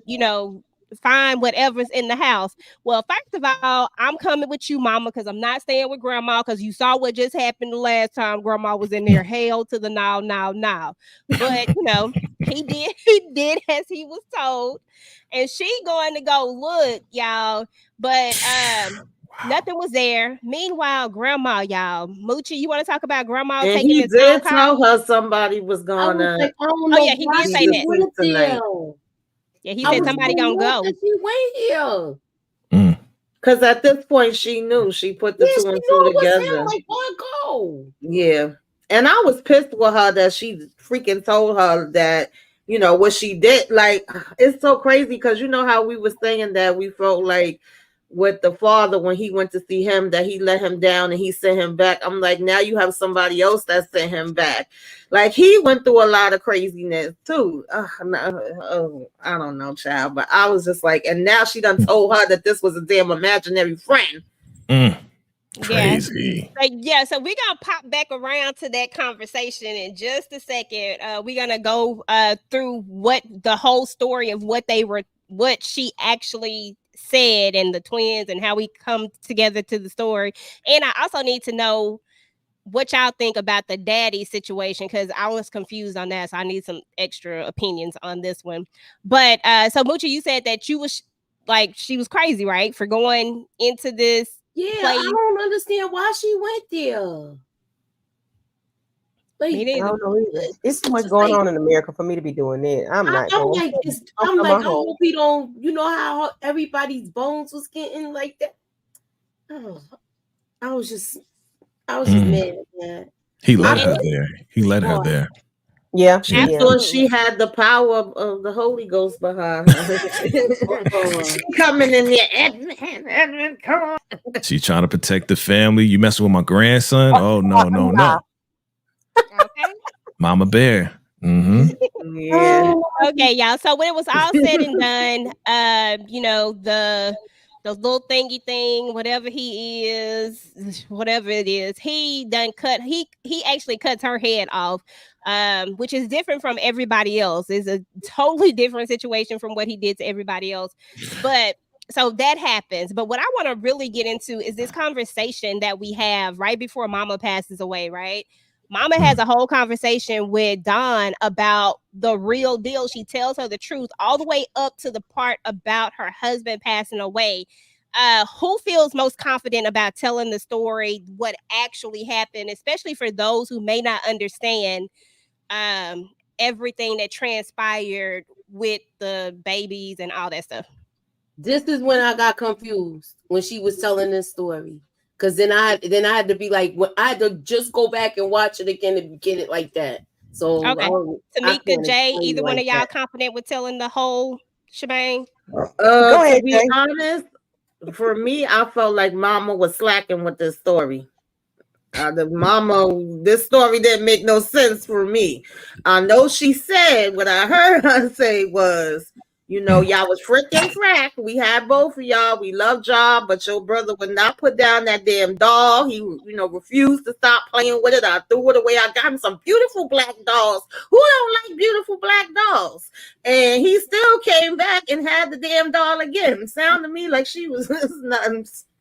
find whatever's in the house. Well, first of all, I'm coming with you, Mama, because I'm not staying with Grandma, because you saw what just happened the last time Grandma was in there. Hell to the now. But he did as he was told, and she going to go look, y'all. But nothing was there. Meanwhile, Grandma, y'all, Moochie, you want to talk about Grandma and taking he his did tell her somebody was gonna. Like, he did say that. Yeah, he said somebody gonna go. She went here. Because at this point she knew. She put the two and two together. Like, why go? Yeah. And I was pissed with her that she freaking told her that, what she did. Like, it's so crazy because you know how we were saying that we felt like with the father when he went to see him that he let him down and he sent him back. I'm like, now you have somebody else that sent him back. Like, he went through a lot of craziness too. I don't know, child, but I was just like, and now she done told her that this was a damn imaginary friend. Crazy. So we're gonna pop back around to that conversation in just a second. We're gonna go through what the whole story of what she actually said and the twins and how we come together to the story. And I also need to know what y'all think about the daddy situation, because I was confused on that, so I need some extra opinions on this one. But so Moochie, you said that you was like, she was crazy, right, for going into this place. I don't understand why she went there. Like, I don't know either. It's too much going on in America for me to be doing it. I'm like, I hope he don't. You know how everybody's bones was getting like that. Oh, I was just mad at that. He let her there. Yeah, she thought she had the power of the Holy Ghost behind her. She coming in there, Edmund, come on. She trying to protect the family. You messing with my grandson? Oh no. Okay. Mama Bear. Yeah. Okay, y'all. So when it was all said and done, the little thingy thing, whatever he is, whatever it is, he done cut. He actually cuts her head off, which is different from everybody else. It's a totally different situation from what he did to everybody else. But so that happens. But what I want to really get into is this conversation that we have right before Mama passes away, right? Mama has a whole conversation with Dawn about the real deal. She tells her the truth all the way up to the part about her husband passing away. Who feels most confident about telling the story, what actually happened, especially for those who may not understand everything that transpired with the babies and all that stuff? This is when I got confused when she was telling this story. Because then I had to be like, I had to just go back and watch it again to get it like that. So okay, Tamika, Jay, either one of y'all confident with telling the whole shebang? Go ahead, to be honest, for me, I felt like Mama was slacking with this story. This story didn't make no sense for me. I know she said what I heard her say was, y'all was freaking frack. We had both of y'all. We loved y'all, but your brother would not put down that damn doll. He, refused to stop playing with it. I threw it away. I got him some beautiful black dolls. Who don't like beautiful black dolls? And he still came back and had the damn doll again. It sounded to me like she was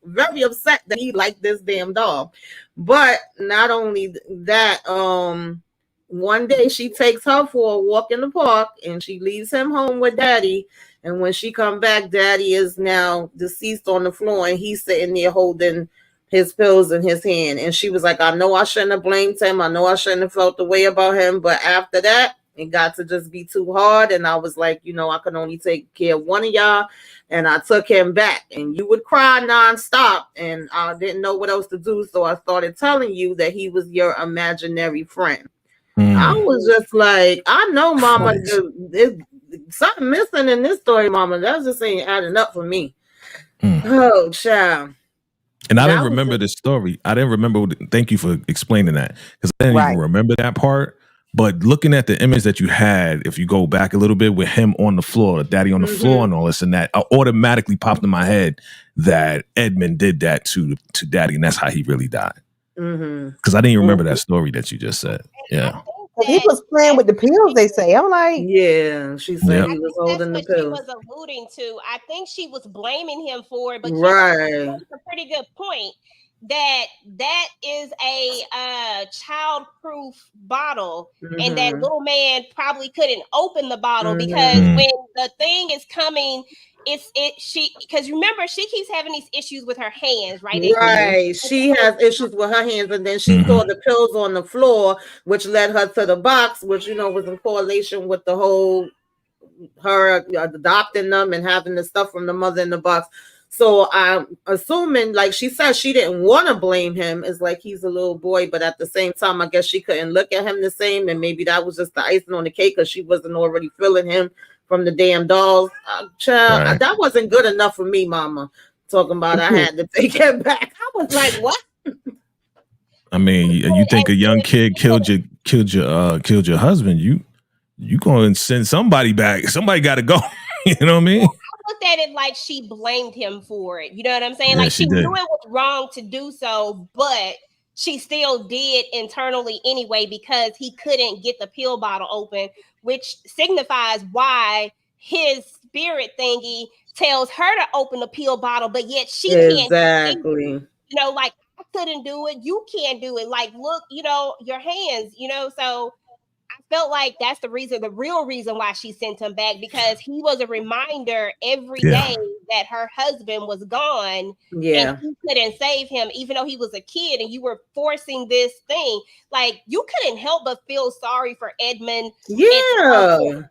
very upset that he liked this damn doll. But not only that, one day she takes her for a walk in the park and she leaves him home with Daddy. And when she come back, Daddy is now deceased on the floor and he's sitting there holding his pills in his hand. And she was like, I know I shouldn't have blamed him. I know I shouldn't have felt the way about him. But after that, it got to just be too hard. And I was like, I can only take care of one of y'all. And I took him back. And you would cry nonstop. And I didn't know what else to do. So I started telling you that he was your imaginary friend. I was just like, I know, Mama, there's something missing in this story, Mama. That just ain't adding up for me. Oh, child. And I didn't remember the story. I didn't remember. Thank you for explaining that, because I didn't even remember that part. But looking at the image that you had, if you go back a little bit with him on the floor, Daddy on the floor and all this and that, I automatically popped in my head that Edmund did that to Daddy, and that's how he really died. Because I didn't even remember that story that you just said. Yeah. He was playing with the pills, they say. I'm like, yeah, she said he was holding the pills. She was alluding to. I think she was blaming him for it, but that's a pretty good point. That is a child-proof bottle, and that little man probably couldn't open the bottle because when the thing is coming, because remember, she keeps having these issues with her hands, right? Right. She has issues with her hands, and then she saw the pills on the floor, which led her to the box, which was in correlation with the whole her adopting them and having the stuff from the mother in the box. So I'm assuming, like she said, she didn't want to blame him. It's like he's a little boy, but at the same time, I guess she couldn't look at him the same, and maybe that was just the icing on the cake because she wasn't already feeling him from the damn dolls. Child, that wasn't good enough for me, Mama. Talking about I had to take him back. I was like, what? I mean, you think a young kid killed your husband? You going to send somebody back? Somebody got to go. You know what I mean? I looked at it like she blamed him for it. You know what I'm saying? Like she knew it was wrong to do so, but she still did internally anyway because he couldn't get the pill bottle open, which signifies why his spirit thingy tells her to open the pill bottle, but yet she can't. Exactly. Like I couldn't do it. You can't do it. Like, look, your hands, so I felt like that's the real reason why she sent him back, because he was a reminder every day that her husband was gone. Yeah. And you couldn't save him, even though he was a kid and you were forcing this thing. Like, you couldn't help but feel sorry for Edmund. Yeah.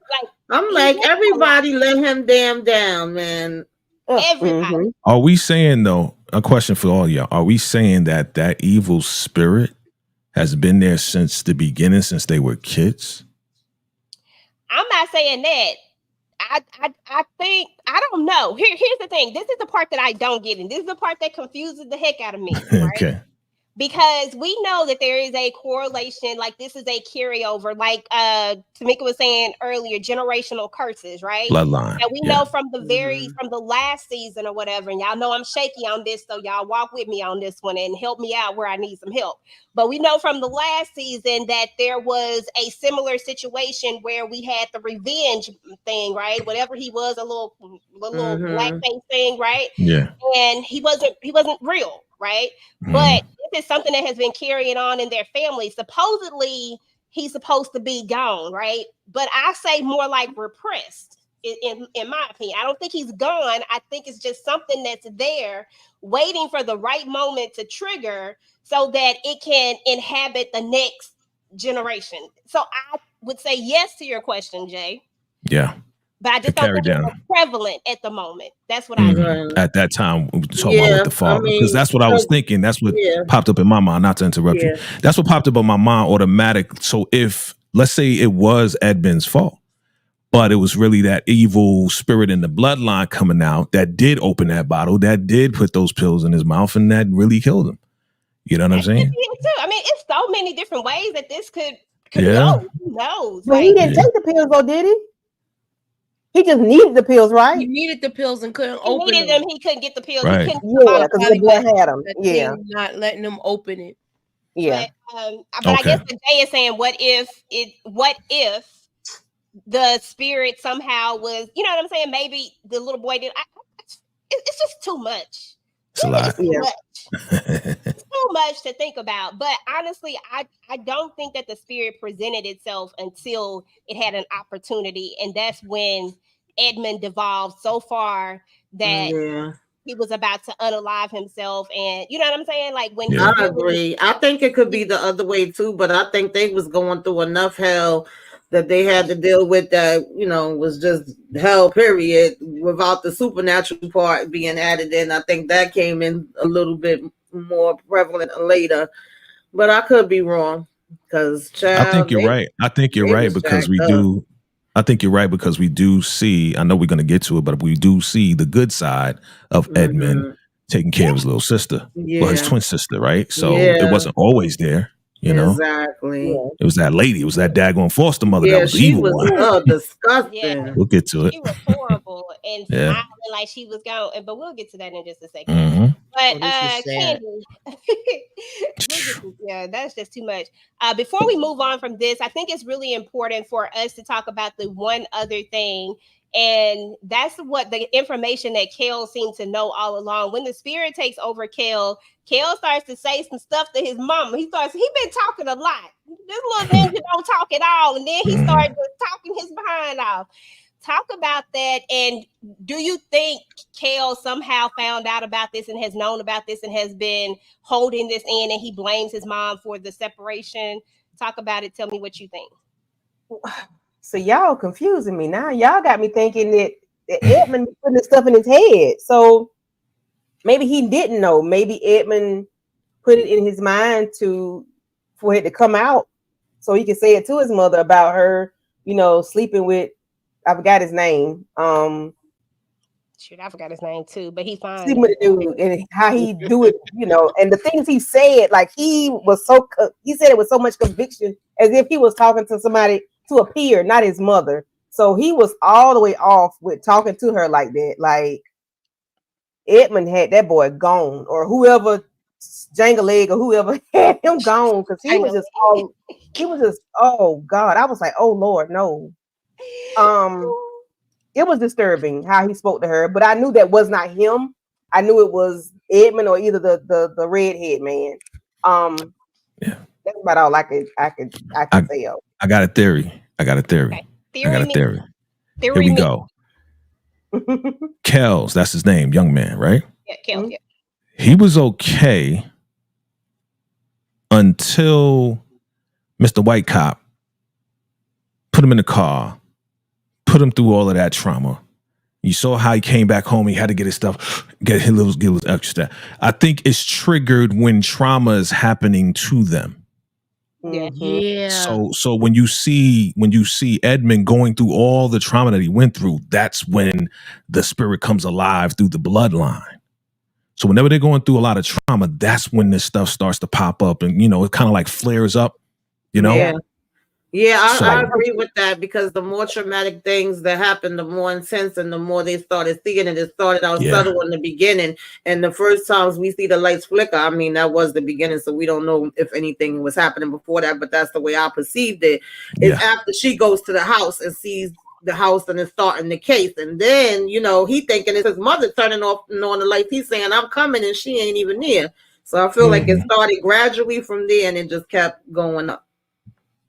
I'm like, everybody let him damn down, man. Everybody. Are we saying, though, a question for all y'all, are we saying that evil spirit has been there since the beginning, since they were kids? I'm not saying that. I think, I don't know. Here's the thing. This is the part that I don't get, and this is the part that confuses the heck out of me. Right? Okay. Because we know that there is a correlation, like this is a carryover, like Tamika was saying earlier, generational curses, right? Bloodline. And we know from the last season or whatever, and y'all know I'm shaky on this, so y'all walk with me on this one and help me out where I need some help. But we know from the last season that there was a similar situation where we had the revenge thing, right? Whatever he was, a little blackface thing, right? Yeah. And he wasn't real, right? But this is something that has been carrying on in their family. Supposedly, he's supposed to be gone, right? But I say more like repressed, in my opinion. I don't think he's gone. I think it's just something that's there, waiting for the right moment to trigger so that it can inhabit the next generation. So I would say yes to your question, Jay. Yeah. But I just don't think it's prevalent at the moment. That's what I think. At that time, we talking about with the father, because that's what I was thinking. That's what popped up in my mind. Not to interrupt you. That's what popped up in my mind automatic. So if let's say it was Edmund's fault, but it was really that evil spirit in the bloodline coming out that did open that bottle, that did put those pills in his mouth, and that really killed him. You know what I'm saying? Too. I mean, it's so many different ways that this could yeah. go. Who knows? But he didn't take the pills, though, did he? He just needed the pills, right? He needed the pills and couldn't he open them. He couldn't get the pills. Right. He couldn't because the boy had them. Yeah. Not letting them open it. Yeah. But I guess the Jay is saying, what if the spirit somehow was, you know what I'm saying? Maybe the little boy did. It's just too much. It's a lot. It's too much to think about. But honestly, I don't think that the spirit presented itself until it had an opportunity. And that's when Edmund devolved so far that he was about to unalive himself. And you know what I'm saying? Like when I agree. I think it could be the other way too, but I think they was going through enough hell that they had to deal with that, you know, was just hell, period, without the supernatural part being added in. I think that came in a little bit more prevalent later, but I could be wrong because I think you're right. I think you're right because we do. I think you're right because we do see, I know we're going to get to it, but we do see the good side of Edmund taking care of his little sister, well, his twin sister, right? So it wasn't always there. You know, exactly. It was that lady. It was that daggone foster mother that was the evil one. Disgusting. We'll get to it. She was horrible and smiling like she was going. But we'll get to that in just a second. But Candy, that's just too much. Before we move on from this, I think it's really important for us to talk about the one other thing. And that's what the information that Kel seemed to know all along. When the spirit takes over Kel starts to say some stuff to his mama. He been talking a lot. This little ninja don't talk at all. And then he started talking his behind off. Talk about that. And do you think Kel somehow found out about this and has known about this and has been holding this in and he blames his mom for the separation? Talk about it. Tell me what you think. So y'all confusing me now. Y'all got me thinking that Edmund putting this stuff in his head. So maybe he didn't know. Maybe Edmund put it in his mind for it to come out so he could say it to his mother about her, you know, sleeping with, I forgot his name. Shoot, I forgot his name too, but he's fine. Sleeping with a dude and how he do it, you know, and the things he said, like he said it with so much conviction as if he was talking to somebody to appear, not his mother. So he was all the way off with talking to her like that. Like Edmund had that boy gone, or whoever, Jangle Leg or whoever had him gone, because he was just oh God. I was like, oh Lord, no. It was disturbing how he spoke to her, but I knew that was not him. I knew it was Edmund or either the redhead man. That's about all I could say. I got a theory. Okay. Here we go. Kells, that's his name, young man, right? Yeah, Kells. Yeah. He was okay until Mr. White Cop put him in the car, put him through all of that trauma. You saw how he came back home. He had to get his stuff, get his little extra. I think it's triggered when trauma is happening to them. Yeah. So when you see Edmund going through all the trauma that he went through, that's when the spirit comes alive through the bloodline. So whenever they're going through a lot of trauma, that's when this stuff starts to pop up, and you know it kind of like flares up. You know. Yeah, I agree with that, because the more traumatic things that happen, the more intense and the more they started seeing it. It started out subtle in the beginning. And the first times we see the lights flicker, I mean, that was the beginning. So we don't know if anything was happening before that, but that's the way I perceived it. It's after she goes to the house and sees the house and is starting the case. And then, you know, he thinking it's his mother turning off and on the lights. He's saying, I'm coming, and she ain't even near. So I feel like it started gradually from there and it just kept going up.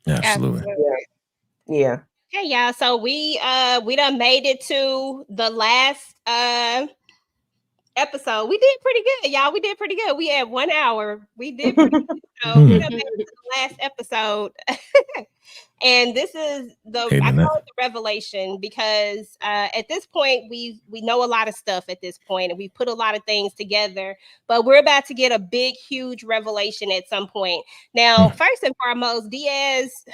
Absolutely. Yeah. Hey y'all, so we done made it to the last episode. We did pretty good, y'all. We did pretty good. We had 1 hour. We did pretty good. So we done made it to the last episode. And this is I call it the revelation, because at this point we know a lot of stuff at this point, and we put a lot of things together, but we're about to get a big, huge revelation at some point. Now, first and foremost, Diaz,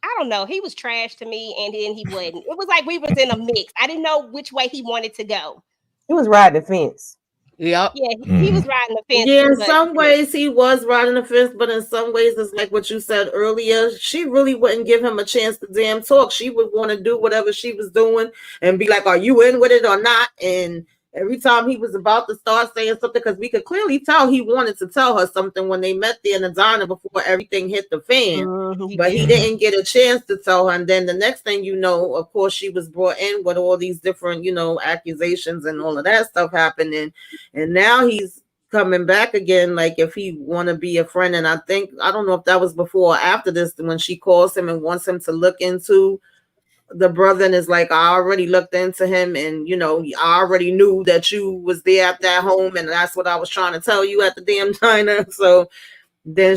I don't know. He was trash to me, and then he wasn't. It was like we was in a mix. I didn't know which way he wanted to go. He was riding the fence. Yep. Yeah, he was riding the fence. Yeah, in some ways he was riding the fence, but in some ways it's like what you said earlier. She really wouldn't give him a chance to damn talk. She would want to do whatever she was doing and be like, "Are you in with it or not?" And every time he was about to start saying something, because we could clearly tell he wanted to tell her something when they met there in the diner before everything hit the fan. But he didn't get a chance to tell her. And then the next thing you know, of course, she was brought in with all these different, accusations and all of that stuff happening. And now he's coming back again, like if he want to be a friend. And I don't know if that was before or after this, when she calls him and wants him to look into the brother, and is like, I already looked into him, and I already knew that you was there at that home, and that's what I was trying to tell you at the damn diner. So then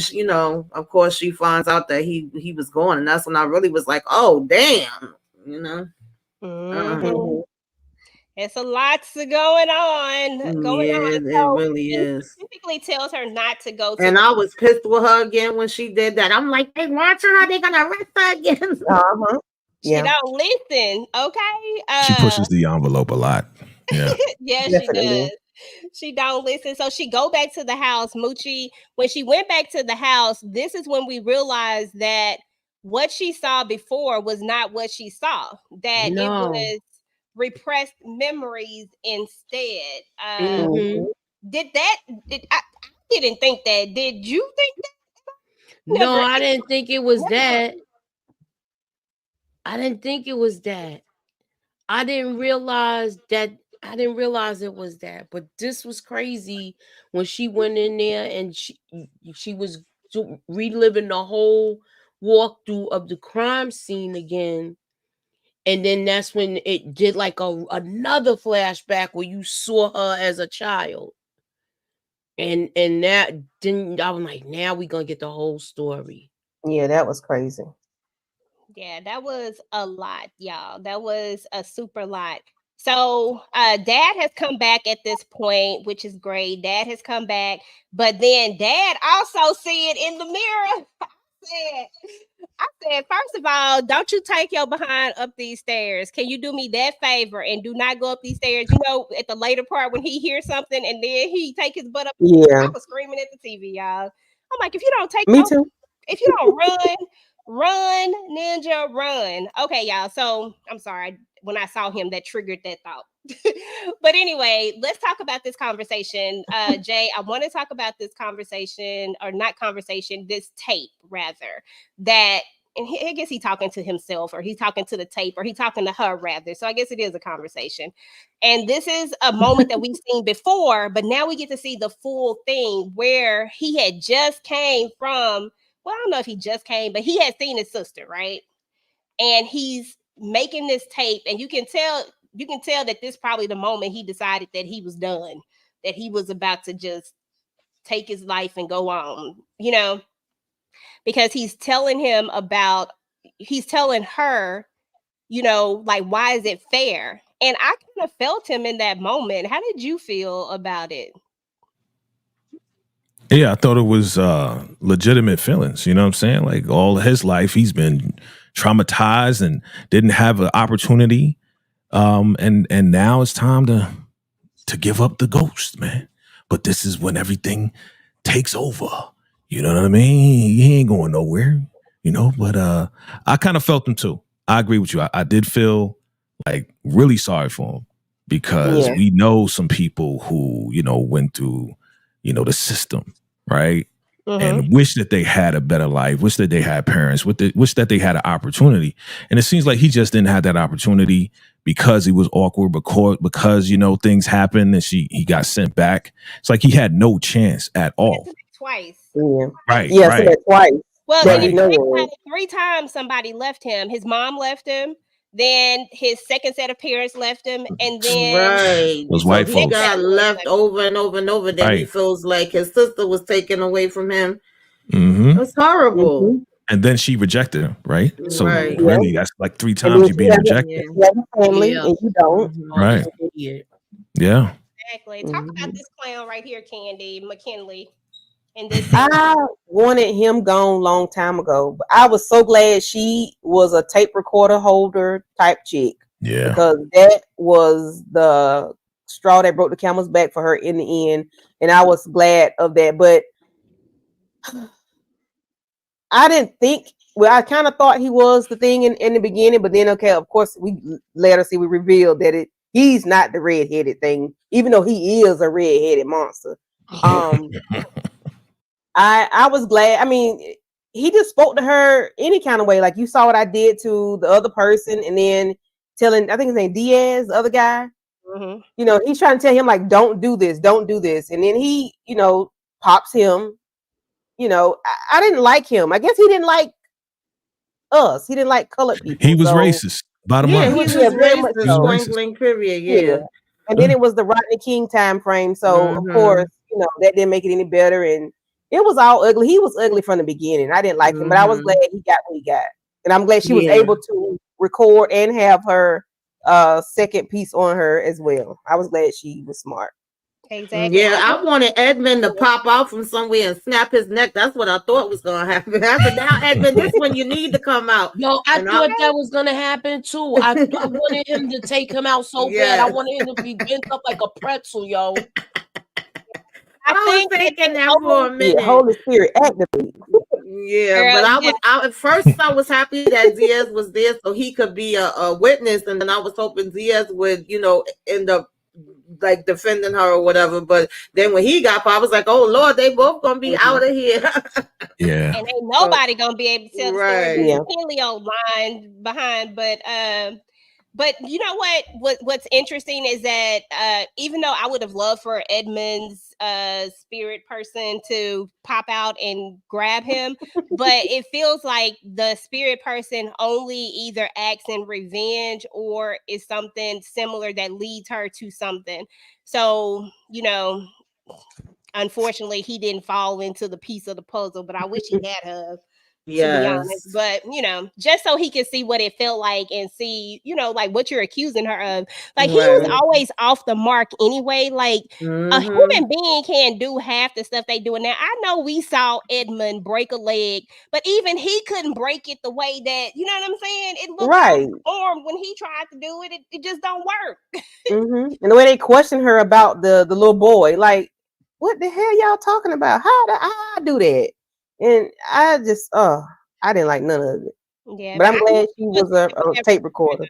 of course she finds out that he was gone, and that's when I really was like, oh damn, It's a lot going on. It really is. Typically tells her not to go to. And I was pissed with her again when she did that. I'm like, they watching her, they gonna arrest her again. She don't listen, okay? She pushes the envelope a lot. Yeah. Yeah, she does. She don't listen. So she go back to the house. Moochie, when she went back to the house, this is when we realized that what she saw before was not what she saw. That it was repressed memories instead. I didn't think that. Did you think that? No, I didn't think it was that. I didn't think it was that. I didn't realize it was that. But this was crazy when she went in there and she was reliving the whole walkthrough of the crime scene again. And then that's when it did like another flashback where you saw her as a child. And that didn't, I was like, now we're gonna get the whole story. Yeah, that was crazy. Yeah, that was a lot, y'all. That was a super lot. So Dad has come back at this point, which is great. Dad has come back, but then Dad also see it in the mirror. I said, first of all, don't you take your behind up these stairs. Can you do me that favor and do not go up these stairs? At the later part when he hears something and then he take his butt up. Yeah. I was screaming at the TV, y'all. I'm like, if you don't take me too. If you don't run, ninja, run. Okay, y'all. So I'm sorry. When I saw him, that triggered that thought. But anyway, let's talk about this conversation. Jay, I want to talk about this conversation, or not conversation, this tape rather, that, and I guess he's talking to himself, or he's talking to the tape, or he's talking to her rather. So I guess it is a conversation. And this is a moment that we've seen before, but now we get to see the full thing where he had just came from, well, I don't know if he just came, but he had seen his sister, right? And he's making this tape, and you can tell that this is probably the moment he decided that he was done, that he was about to just take his life and go on, because he's telling her, like, why is it fair? And I kind of felt him in that moment. How did you feel about it? Yeah, I thought it was legitimate feelings. You know what I'm saying? Like, all his life, he's been traumatized and didn't have an opportunity. And now it's time to give up the ghost, man. But this is when everything takes over. You know what I mean? He ain't going nowhere, but I kind of felt him too. I agree with you. I did feel like really sorry for him, because we know some people who, went through, the system, right? And wish that they had a better life, wish that they had parents, wish that they had an opportunity. And it seems like he just didn't have that opportunity because he was awkward, because things happened and he got sent back. It's like he had no chance at all. Twice. Yeah. Right. Yes, right. twice. Well, right. 3 times somebody left him. His mom left him. Then his second set of parents left him, and then was white he folks. got left over and over and over. Then he feels like his sister was taken away from him. Mm-hmm. It's horrible. Mm-hmm. And then she rejected him, right? So really, that's like 3 times you're being rejected. You have a family and you don't. Right. Yeah. Exactly. Talk about this clown right here, Candy McKinley. I wanted him gone long time ago, but I was so glad she was a tape recorder holder type chick. Yeah. Because that was the straw that broke the camel's back for her in the end. And I was glad of that. But I didn't think, well, I kind of thought he was the thing in the beginning, but then, okay, of course, we revealed that he's not the red-headed thing, even though he is a red-headed monster. I was glad. I mean, he just spoke to her any kind of way. Like, you saw what I did to the other person, and then telling, I think his name Diaz, the other guy. Mm-hmm. You know, he's trying to tell him, like, don't do this. And then he, you know, pops him. You know, I didn't like him. I guess he didn't like us. He didn't like colored people. He was racist. Bottom line. He was racist. Period. Yeah. And then it was the Rodney King time frame. So, of course, you know, that didn't make it any better. And it was all ugly. He was ugly from the beginning. I didn't like him, but I was glad he got what he got. And I'm glad she was able to record and have her second piece on her as well. I was glad she was smart. Exactly. Yeah, I wanted Edmund to pop out from somewhere and snap his neck. That's what I thought was going to happen. I said, now, Edmund, this one you need to come out. No, I thought that was going to happen too. I wanted him to take him out so bad. I wanted him to be bent up like a pretzel, yo. I was thinking that for a minute. Holy Spirit, activate. Yeah, but at first I was happy that Diaz was there so he could be a witness, and then I was hoping Diaz would, you know, end up like defending her or whatever. But then when he got, I was like, oh Lord, they both gonna be out of here. Yeah, and ain't nobody gonna be able to tell the story. Yeah. Helio line behind, but you know what's interesting is that even though I would have loved for Edmund's spirit person to pop out and grab him, but it feels like the spirit person only either acts in revenge or is something similar that leads her to something. So, you know, unfortunately, he didn't fall into the piece of the puzzle, but I wish he had her. To be honest, but you know, just so he can see what it felt like and see, you know, like what you're accusing her of. Like he was always off the mark anyway. Like a human being can't do half the stuff they do. Now I know we saw Edmund break a leg, but even he couldn't break it the way that, you know what I'm saying? It looked armed when he tried to do it. It just don't work. And the way they question her about the little boy, like, what the hell y'all talking about? How I do that? And I just, I didn't like none of it. Yeah, but I'm glad she was a tape recorder.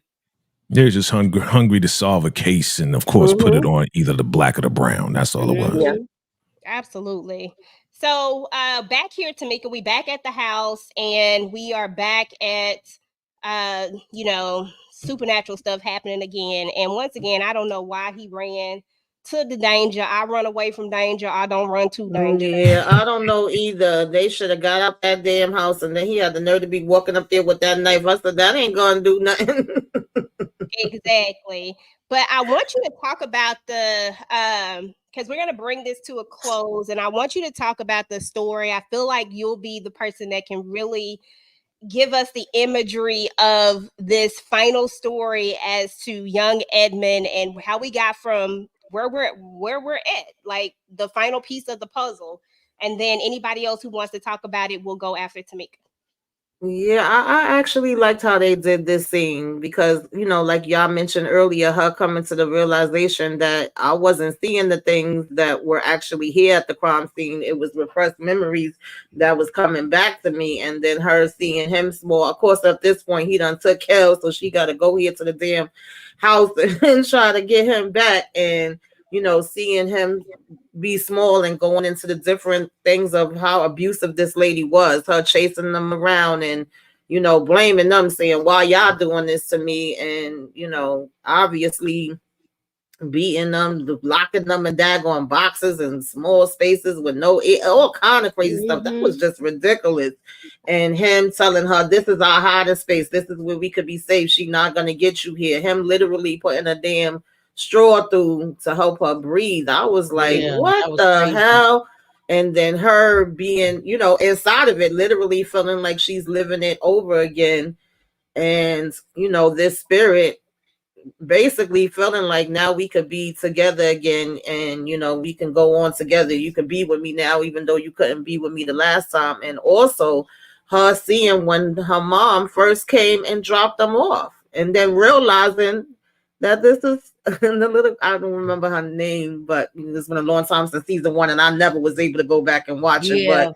They're just hungry to solve a case, and of course, put it on either the black or the brown. That's all it was. Yeah, absolutely. So back here, Tamika, we back at the house, and we are back at, you know, supernatural stuff happening again. And once again, I don't know why he ran to the danger. I run away from danger. I don't run to danger. Yeah, I don't know either. They should have got up that damn house, and then he had the nerve to be walking up there with that knife. I said, that ain't gonna do nothing. Exactly. But I want you to talk about the because we're gonna bring this to a close, and I want you to talk about the story. I feel like you'll be the person that can really give us the imagery of this final story as to young Edmund and how we got from where we're at, like the final piece of the puzzle. And then anybody else who wants to talk about it will go after Tamika. Yeah, I actually liked how they did this scene because, you know, like y'all mentioned earlier, her coming to the realization that I wasn't seeing the things that were actually here at the crime scene. It was repressed memories that was coming back to me. And then her seeing him small. Of course, at this point, he done took Kel, so she got to go here to the damn house and try to get him back. And, you know, seeing him be small and going into the different things of how abusive this lady was, her chasing them around and, you know, blaming them, saying, why y'all doing this to me? And, you know, obviously beating them, locking them in daggone boxes and small spaces with no air, all kind of crazy stuff. That was just ridiculous. And him telling her, this is our hiding space. This is where we could be safe. She's not going to get you here. Him literally putting a damn straw through to help her breathe. I was like, what the hell? And then her being, you know, inside of it, literally feeling like she's living it over again. And, you know, this spirit basically feeling like now we could be together again, and we can go on together. You can be with me now, even though you couldn't be with me the last time. And also her seeing when her mom first came and dropped them off, and then realizing that this is the little, I don't remember her name, but it's been a long time since season 1, and I never was able to go back and watch it. But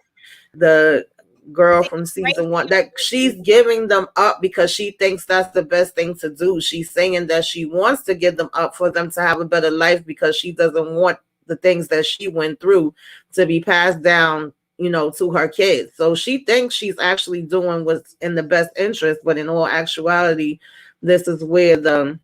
the girl from season 1, that she's giving them up because she thinks that's the best thing to do. She's saying that she wants to give them up for them to have a better life, because she doesn't want the things that she went through to be passed down, to her kids. So she thinks she's actually doing what's in the best interest, but in all actuality, this is where the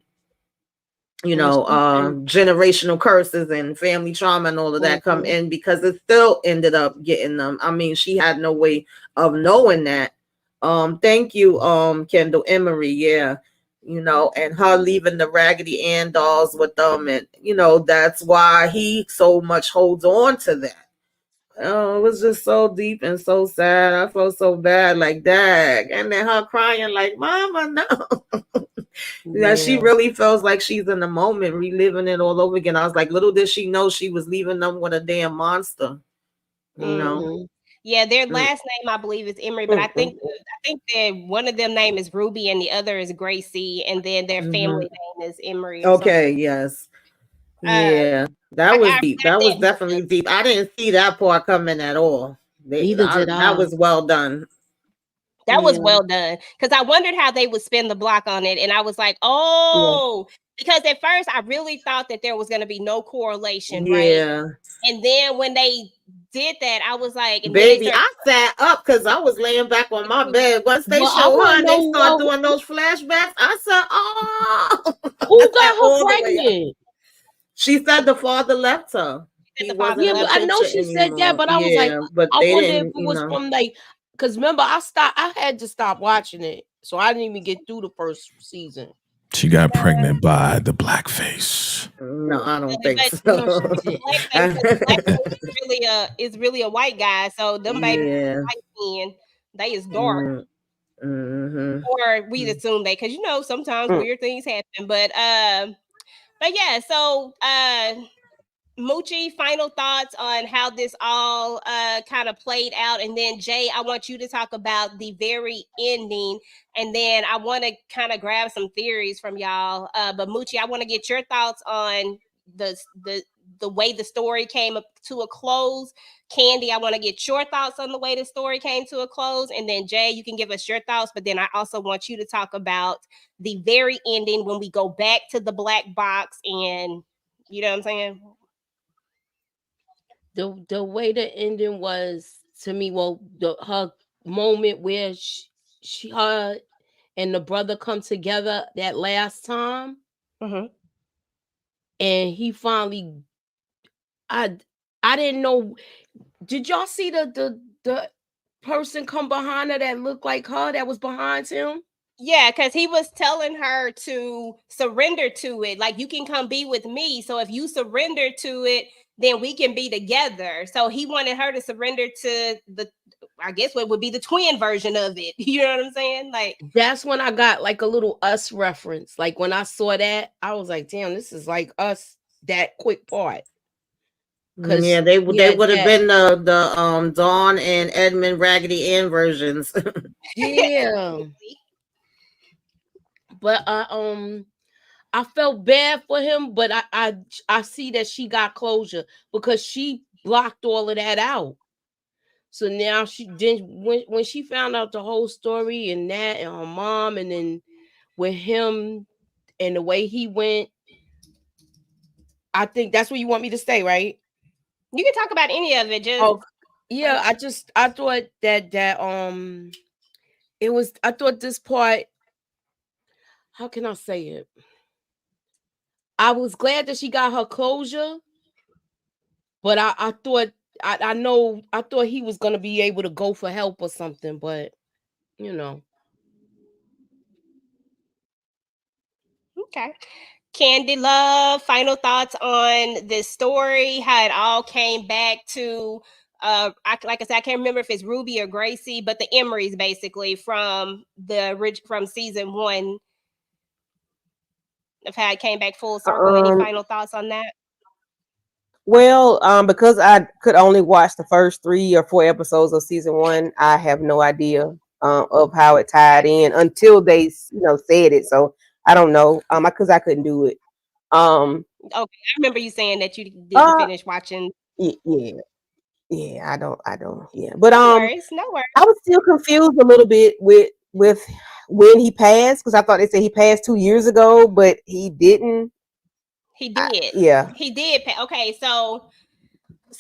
generational curses and family trauma and all of that come in, because it still ended up getting them. I mean, she had no way of knowing that. Thank you, Kendall Emery. Yeah. And her leaving the Raggedy Ann dolls with them, and that's why he so much holds on to that. Oh, it was just so deep and so sad. I felt so bad, like dag. And then her crying like, Mama, no. Yeah, she really feels like she's in the moment, reliving it all over again. I was like, little did she know she was leaving them with a damn monster. Yeah, their last name I believe is Emery, but I think that one of them name is Ruby and the other is Gracie, and then their family name is Emery. Okay, yes. Yeah, that was deep. That was definitely deep. I didn't see that part coming at all. Neither did I. That was well done. That was well done, because I wondered how they would spin the block on it, and I was like, because at first I really thought that there was going to be no correlation, right? And then when they did that, I was like, baby, I sat up because I was laying back on my bed. Once they showed her and they start doing those flashbacks, I said, oh. Who got her pregnant? She said the father left her. I know she said that, but I was like, I wonder if it was from like, because remember, I had to stop watching it, so I didn't even get through the first season. She got pregnant by the blackface. No, I don't think so. Blackface is really a white guy, so them babies white men, they is dark. Or we assume they, because sometimes weird things happen. But yeah, so Moochie, final thoughts on how this all kind of played out, and then Jay, I want you to talk about the very ending, and then I want to kind of grab some theories from y'all. But Moochie, I want to get your thoughts on the way the story came up to a close. Candy, I want to get your thoughts on the way the story came to a close, and then Jay, you can give us your thoughts. But then I also want you to talk about the very ending when we go back to the black box, and you know what I'm saying. The way the ending was to me, her moment where her and the brother come together that last time, and he finally, I didn't know. Did y'all see the person come behind her that looked like her that was behind him? Yeah, because he was telling her to surrender to it. Like, you can come be with me. So if you surrender to it, then we can be together. So he wanted her to surrender to I guess what would be the twin version of it. You know what I'm saying? Like, that's when I got like a little Us reference. Like when I saw that, I was like, damn, this is like Us, that quick part. Yeah, they would have been the Dawn and Edmund Raggedy Ann versions. Yeah. But I felt bad for him, but I see that she got closure because she blocked all of that out. So now when she found out the whole story and that and her mom, and then with him and the way he went, I think that's where you want me to stay, right? You can talk about any of it. I thought that it was. I thought this part. How can I say it? I was glad that she got her closure, but I thought I thought he was gonna be able to go for help or something, but Okay. Candy Love, final thoughts on this story, how it all came back to like I said, I can't remember if it's Ruby or Gracie, but the Emerys basically from season 1. of how it came back full circle. Any final thoughts on that? Well, because I could only watch the first 3 or 4 episodes of season 1, I have no idea of how it tied in until they, said it. So I don't know, because I couldn't do it. Okay, I remember you saying that you didn't finish watching. Yeah, I don't. Yeah, but no worries. I was still confused a little bit with when he passed, because I thought they said he passed 2 years ago, but he didn't. He did. He did. Okay, so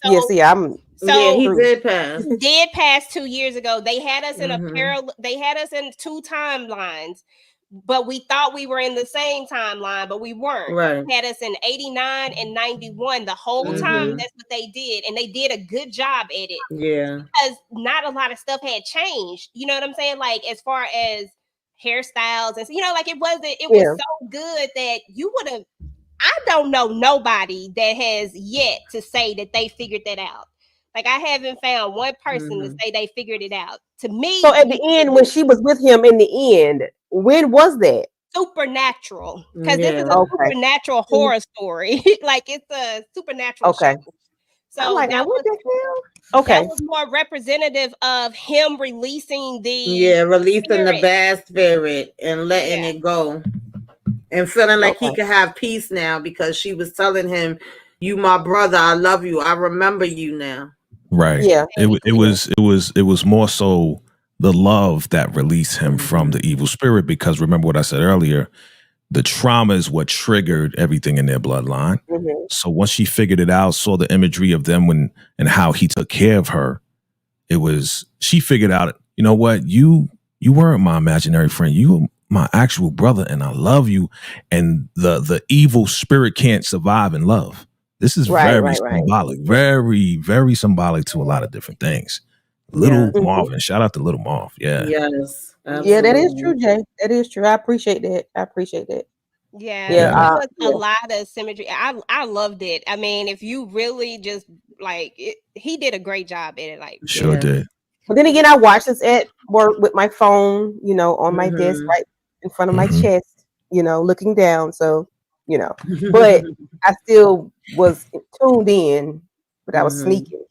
yeah, see, he did pass. He did pass 2 years ago. They had us in a parallel. They had us in 2 timelines, but we thought we were in the same timeline, but we weren't. Right. They had us in 89 and 91 the whole time. That's what they did, and they did a good job at it. Yeah, because not a lot of stuff had changed. You know what I'm saying? Like as far as hairstyles and like it was so good that you would have. I don't know nobody that has yet to say that they figured that out. Like I haven't found one person to say they figured it out. To me, so at the end, when she was with him in the end, when was that? Supernatural, because this is a supernatural horror story. Like it's a supernatural show. So I'm like, that what the hell? That was more representative of him releasing releasing the bad spirit and letting it go. And feeling like he could have peace now because she was telling him, "You, my brother, I love you. I remember you now." Right. Yeah. It was more so the love that released him from the evil spirit, because remember what I said earlier, the trauma is what triggered everything in their bloodline. So once she figured it out, saw the imagery of them and how he took care of her, she figured out, you know what, you weren't my imaginary friend. You were my actual brother, and I love you. And the evil spirit can't survive in love. This is very symbolic, very, very symbolic to a lot of different things. Little Marvin, shout out to Little Marv. Yeah. Yes. Absolutely. Yeah, that is true, Jay. That is true. I appreciate that. Yeah. A lot of symmetry. I loved it. I mean, if you really just like it, he did a great job at it. Like sure did. But then again, I watched this at work with my phone, on my desk right in front of my chest, looking down. So, but I still was tuned in, but I was sneaking.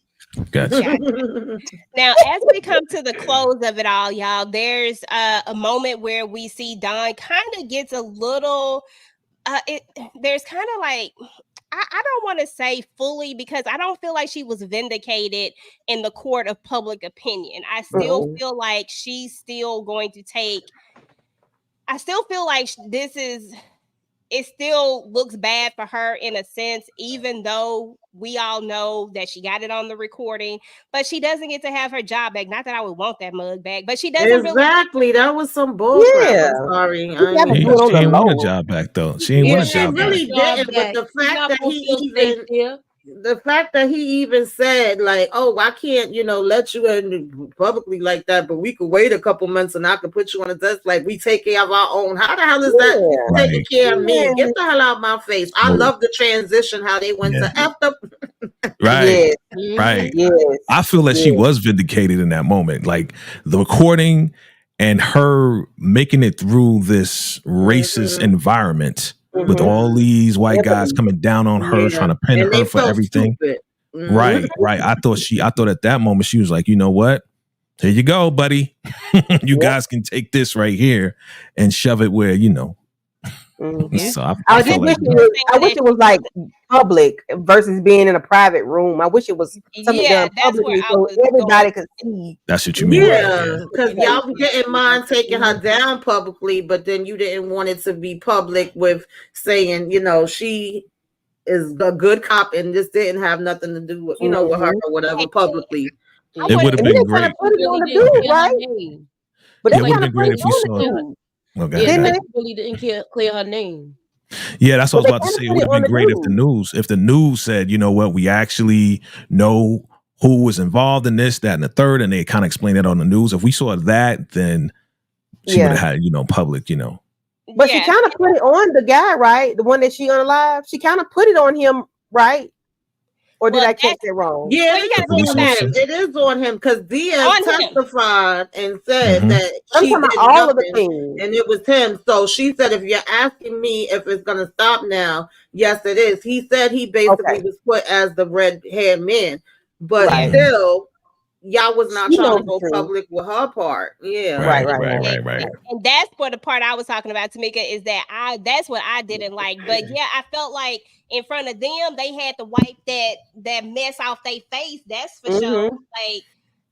Gotcha. Now, as we come to the close of it all, y'all, there's a moment where we see Dawn kind of gets a little, there's kind of like, I don't want to say fully, because I don't feel like she was vindicated in the court of public opinion. I still feel like she's still going to take, I still feel like it still looks bad for her in a sense, even though we all know that she got it on the recording, but she doesn't get to have her job back. Not that I would want that mug back, but she doesn't really. That was some bullshit. Yeah. I'm sorry. She ain't want a job back though. She ain't want a job back. She really didn't, but the fact that he even said like, "Oh, I can't, let you in publicly like that, but we could wait a couple months and I could put you on a desk. Like we take care of our own." How the hell is that taking care of me? Get the hell out of my face. I love the transition how they went to F up. Right. Right. Yes. I feel that she was vindicated in that moment. Like the recording and her making it through this racist environment with all these white guys coming down on her, trying to pin her for everything. Right. I thought at that moment she was like, you know what? Here you go, buddy. You guys can take this right here and shove it where, So I wish it was like public versus being in a private room. I wish it was something done publicly so everybody could see. That's what you mean. Yeah, because y'all didn't mind taking her down publicly, but then you didn't want it to be public with saying, she is a good cop and this didn't have nothing to do with, with her or whatever publicly. It would have been great. But it would have been great if we saw it. Okay. They really didn't clear her name. Yeah, that's what I was about to say. It would have been great if the news said, you know what, we actually know who was involved in this, that, and the third, and they kind of explained it on the news. If we saw that, then she would have had, public, But she kind of put it on the guy, right? The one that she unalived. She kind of put it on him, right? Or did I catch it wrong? Yeah, it is on him. It is on him because Diaz testified and said that she did all of the things, and it was him. So she said, if you're asking me if it's going to stop now, yes, it is. He said he basically was put as the red-haired man, but still, y'all was not trying to go public with her part. Yeah, right. And that's what the part I was talking about, Tamika, is that that's what I didn't like. But yeah, I felt like in front of them, they had to wipe that mess off their face. That's for sure. Like,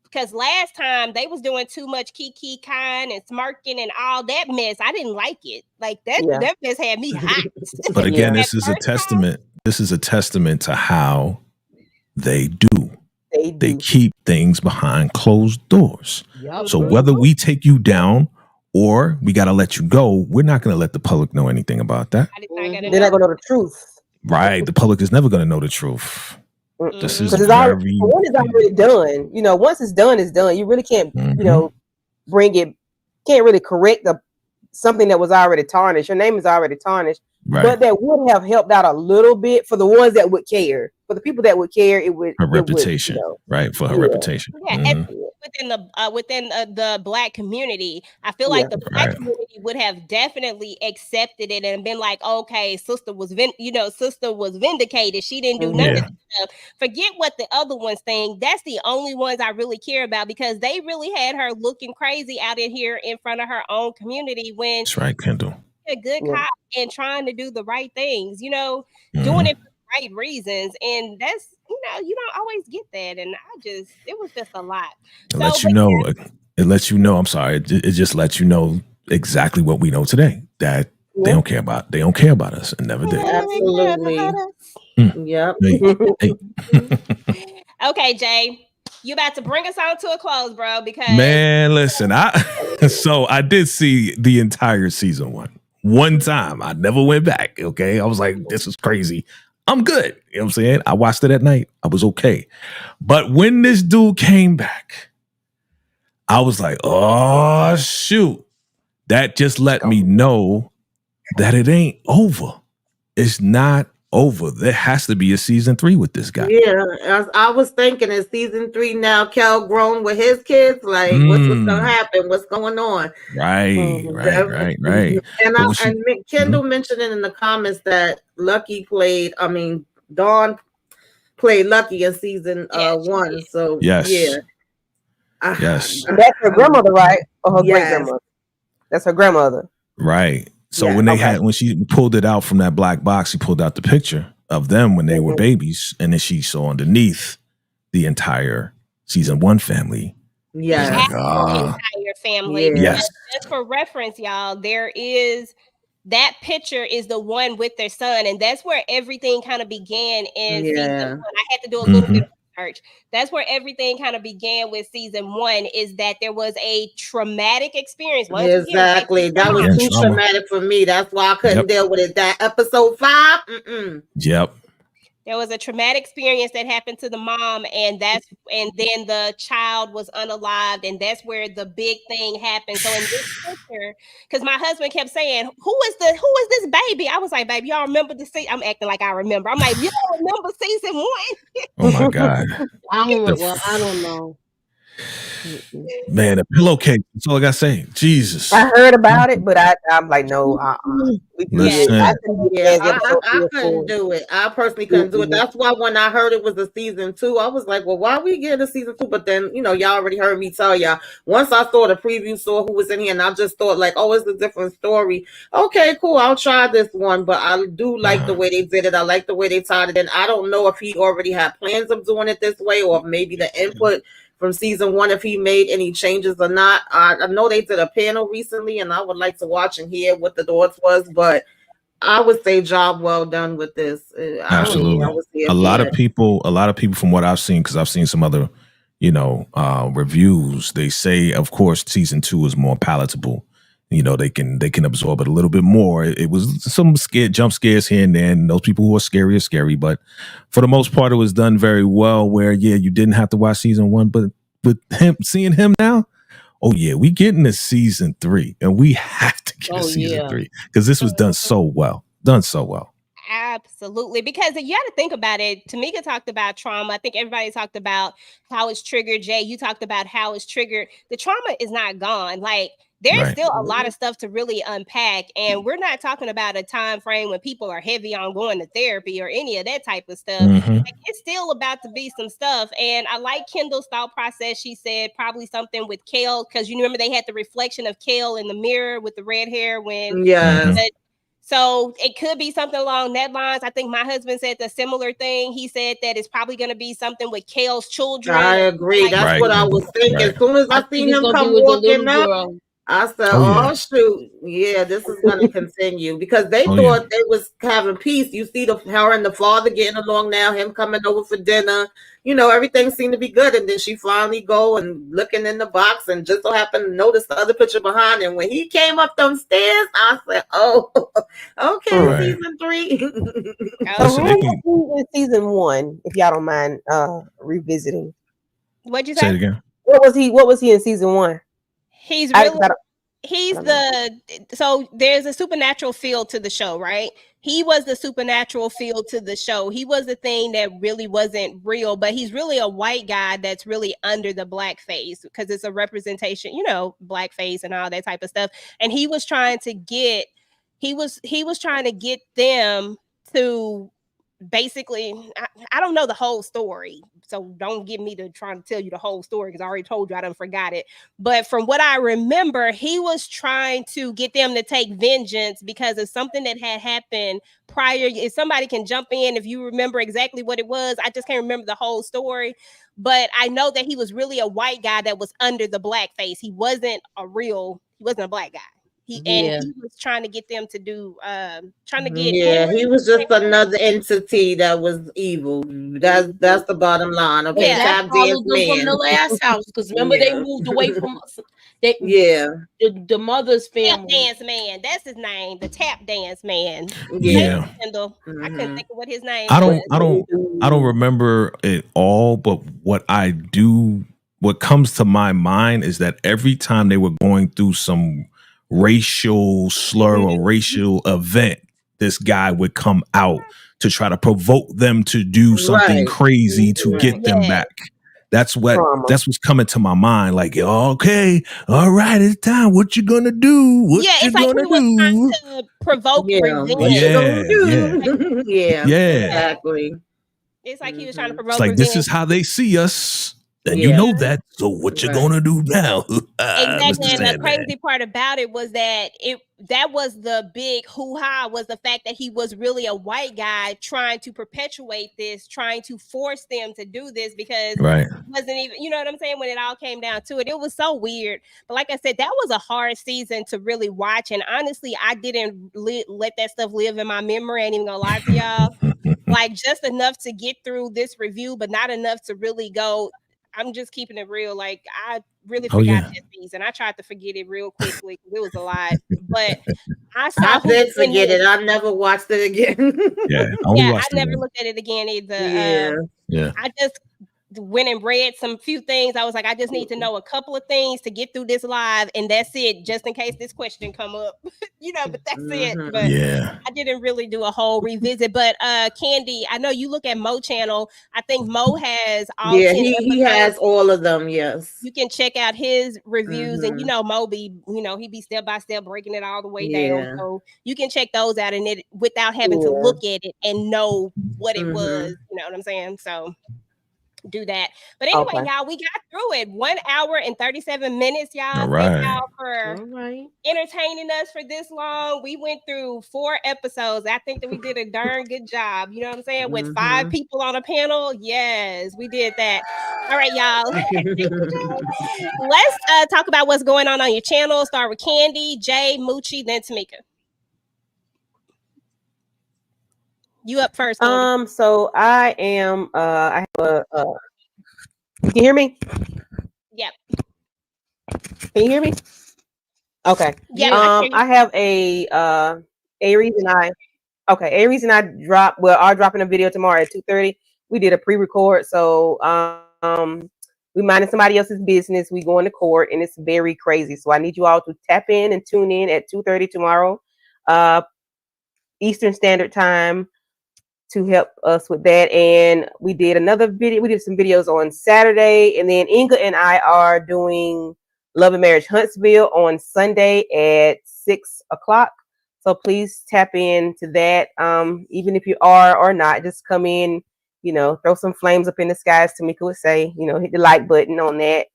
because last time they was doing too much kiki kind and smirking and all that mess. I didn't like it. Like that mess had me hot. But again, this is a testament. This is a testament to how they do. They keep things behind closed doors. So whether we take you down or we got to let you go, we're not going to let the public know anything about that. They're not going to know the truth. Right. The public is never going to know the truth. This is it's already done. You know, once it's done, it's done. You really can't, you know, can't really correct something that was already tarnished. Your name is already tarnished. Right. But that would have helped out a little bit for the ones that would care. For the people that would care, it would her reputation, right? For her reputation. Yeah, within the Black community, I feel like the Black community would have definitely accepted it and been like, okay, sister was vindicated. She didn't do none of this stuff. Forget what the other ones think. That's the only ones I really care about because they really had her looking crazy out in here in front of her own community when that's right, Kendall. A good cop and trying to do the right things, you know, doing it for the right reasons. And that's, you know, you don't always get that. And it was just a lot. It lets you know, I'm sorry. It just lets you know exactly what we know today, that they don't care about us and never did. Absolutely. Yep. Hey. Okay, Jay. You about to bring us on to a close, bro, because man, listen, I did see the entire season one time. I never went back. Okay. I was like, this is crazy. I'm good. You know what I'm saying? I watched it at night. I was okay. But when this dude came back, I was like, oh shoot. That just let me know that it ain't over. It's not over. There has to be a season 3 with this guy. Yeah, I was thinking in season 3 now, Cal grown with his kids. Like, what's gonna happen? What's going on? Right. And Kendall mentioned it in the comments that Dawn played Lucky in season 1. So yes. And that's her grandmother, right? Or her great grandmother? That's her grandmother, right? So when she pulled it out from that black box, she pulled out the picture of them when they were babies, and then she saw underneath the entire season 1 family. Yeah, entire family. Yes. Just for reference, y'all, that picture is the one with their son, and that's where everything kind of began in season 1. I had to do a little bit of research. That's where everything kind of began with season 1, is that there was a traumatic experience. Exactly. That was too traumatic for me. That's why I couldn't deal with it. That episode 5. Yep. There was a traumatic experience that happened to the mom, and then the child was unalived, and that's where the big thing happened. So in this picture, because my husband kept saying, "Who is this baby?" I was like, "Baby, y'all remember the season?" I'm acting like I remember. I'm like, "You don't remember season 1?" Oh my God! I don't know. Man, a pillowcase. That's all I gotta say. Jesus. I heard about it, but I'm like, no. I couldn't do it. I personally couldn't do it. That's why when I heard it was a season 2, I was like, well, why are we getting a season 2? But then, y'all already heard me tell y'all. Once I saw the preview, saw who was in here, and I just thought like, oh, it's a different story. Okay, cool. I'll try this one. But I do like the way they did it. I like the way they tied it in. I don't know if he already had plans of doing it this way, or maybe the input from season 1, if he made any changes or not. I know they did a panel recently, and I would like to watch and hear what the thoughts was, but I would say job well done with this. Absolutely. A lot of people from what I've seen, because I've seen some other, reviews, they say, of course, season 2 is more palatable. They can absorb it a little bit more. It was some jump scares here and there, and those people who are scary are scary. But for the most part, it was done very well. Where you didn't have to watch season 1, but with seeing him now, oh yeah, we getting to season 3, and we have to get a season 3 because this was done so well. Absolutely. Because you got to think about it. Tamika talked about trauma. I think everybody talked about how it's triggered. Jay, you talked about how it's triggered. The trauma is not gone. Like, there's still a lot of stuff to really unpack. And we're not talking about a time frame when people are heavy on going to therapy or any of that type of stuff. Like, it's still about to be some stuff. And I like Kendall's thought process. She said probably something with Kel, because you remember they had the reflection of Kel in the mirror with the red hair when so it could be something along that lines. I think my husband said the similar thing. He said that it's probably going to be something with Kel's children. I agree. Like, that's what I was thinking. As soon as I seen him come walking up, I said, oh shoot, yeah, this is going to continue, because they thought they was having peace. You see her and the father getting along now, him coming over for dinner, everything seemed to be good. And then she finally go and looking in the box and just so happened to notice the other picture behind him. When he came up them stairs, I said, oh, okay, season 3. In season 1, if y'all don't mind revisiting. What'd you say? Say it again. What was he in season 1? He's really, so there's a supernatural feel to the show, right? He was the supernatural feel to the show. He was the thing that really wasn't real, but he's really a white guy that's really under the black face, because it's a representation, black face and all that type of stuff. And he was trying to get, he was trying to get them to basically, I don't know the whole story, so don't get me to try to tell you the whole story, because I already told you, I done forgot it. But from what I remember, he was trying to get them to take vengeance because of something that had happened prior. If somebody can jump in if you remember exactly what it was, I just can't remember the whole story. But I know that he was really a white guy that was under the black face. He wasn't a black guy. He was trying to get them to do, he was just another entity that was evil. That's the bottom line. Okay, that followed them from the last house, because remember they moved away from us. The mother's family. Tap dance man, that's his name. The tap dance man. Yeah. I couldn't think of what his name I don't remember it all, but what comes to my mind is that every time they were going through some racial slur or racial event, this guy would come out to try to provoke them to do something crazy to get them back. That's what's coming to my mind. Like, okay, all right, it's time. What you gonna do? It's like he was trying to provoke revenge. Exactly. It's like he was trying to provoke. It's like, revenge. this is how they see us. And you know that, so what you gonna do now? Exactly. And the crazy part about it was that that was the big hoo-ha, was the fact that he was really a white guy trying to perpetuate this, trying to force them to do this, because it wasn't even, you know what I'm saying, when it all came down to it. It was so weird. But like I said, that was a hard season to really watch. And honestly, I didn't let that stuff live in my memory. I ain't even gonna lie to y'all. Like, just enough to get through this review, but not enough to really go. I'm just keeping it real. Like, I really forgot this season. I tried to forget it real quickly because it was a lot. But I did forget it. I never watched it again. I never looked at it again either. I just went and read some few things. I was like, I just need to know a couple of things to get through this live, and that's it, just in case this question come up. But that's it. But I didn't really do a whole revisit. But Candy, I know you look at Mo channel. I think Mo has all he has all of them. Yes, you can check out his reviews, and Mo be, he be step by step breaking it all the way down. So you can check those out, and it without having to look at it and know what it was. You know what I'm saying? So do that. But anyway, y'all, we got through it. 1 hour and 37 minutes, y'all. All right. Thank y'all for entertaining us for this long. We went through 4 episodes. I think that we did a darn good job. You know what I'm saying? With 5 people on a panel. Yes, we did that. All right, y'all. Let's talk about what's going on your channel. Start with Candy, Jay, Moochie, then Tamika. You up first, Candy. So I am I have you can hear me? Yep. Can you hear me? Okay. Yeah. I have a Aries and I are dropping a video tomorrow at 2:30. We did a pre-record, so we minded somebody else's business. We going to court, and it's very crazy. So I need you all to tap in and tune in at 2:30 tomorrow, Eastern Standard Time. to help us with that. And we did another video. We did some videos on Saturday, and then Inga and I are doing Love and Marriage Huntsville on Sunday at 6 o'clock. So please tap into that. Even if you are or not, just come in, throw some flames up in the sky, as Tamika would say, hit the like button on that.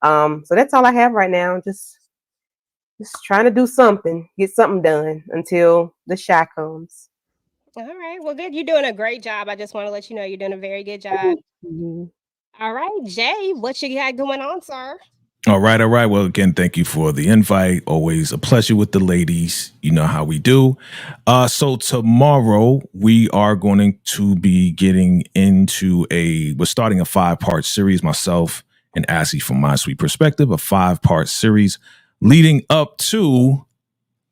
So that's all I have right now. Just trying to do something, get something done until the shot comes. All right. Well, good. You're doing a great job. I just want to let you know you're doing a very good job. Mm-hmm. All right, Jay, what you got going on, sir? All right. Well, again, thank you for the invite. Always a pleasure with the ladies. You know how we do. So tomorrow we are going to be getting into we're starting a 5-part series, myself and Assy from My Sweet Perspective, a 5-part series leading up to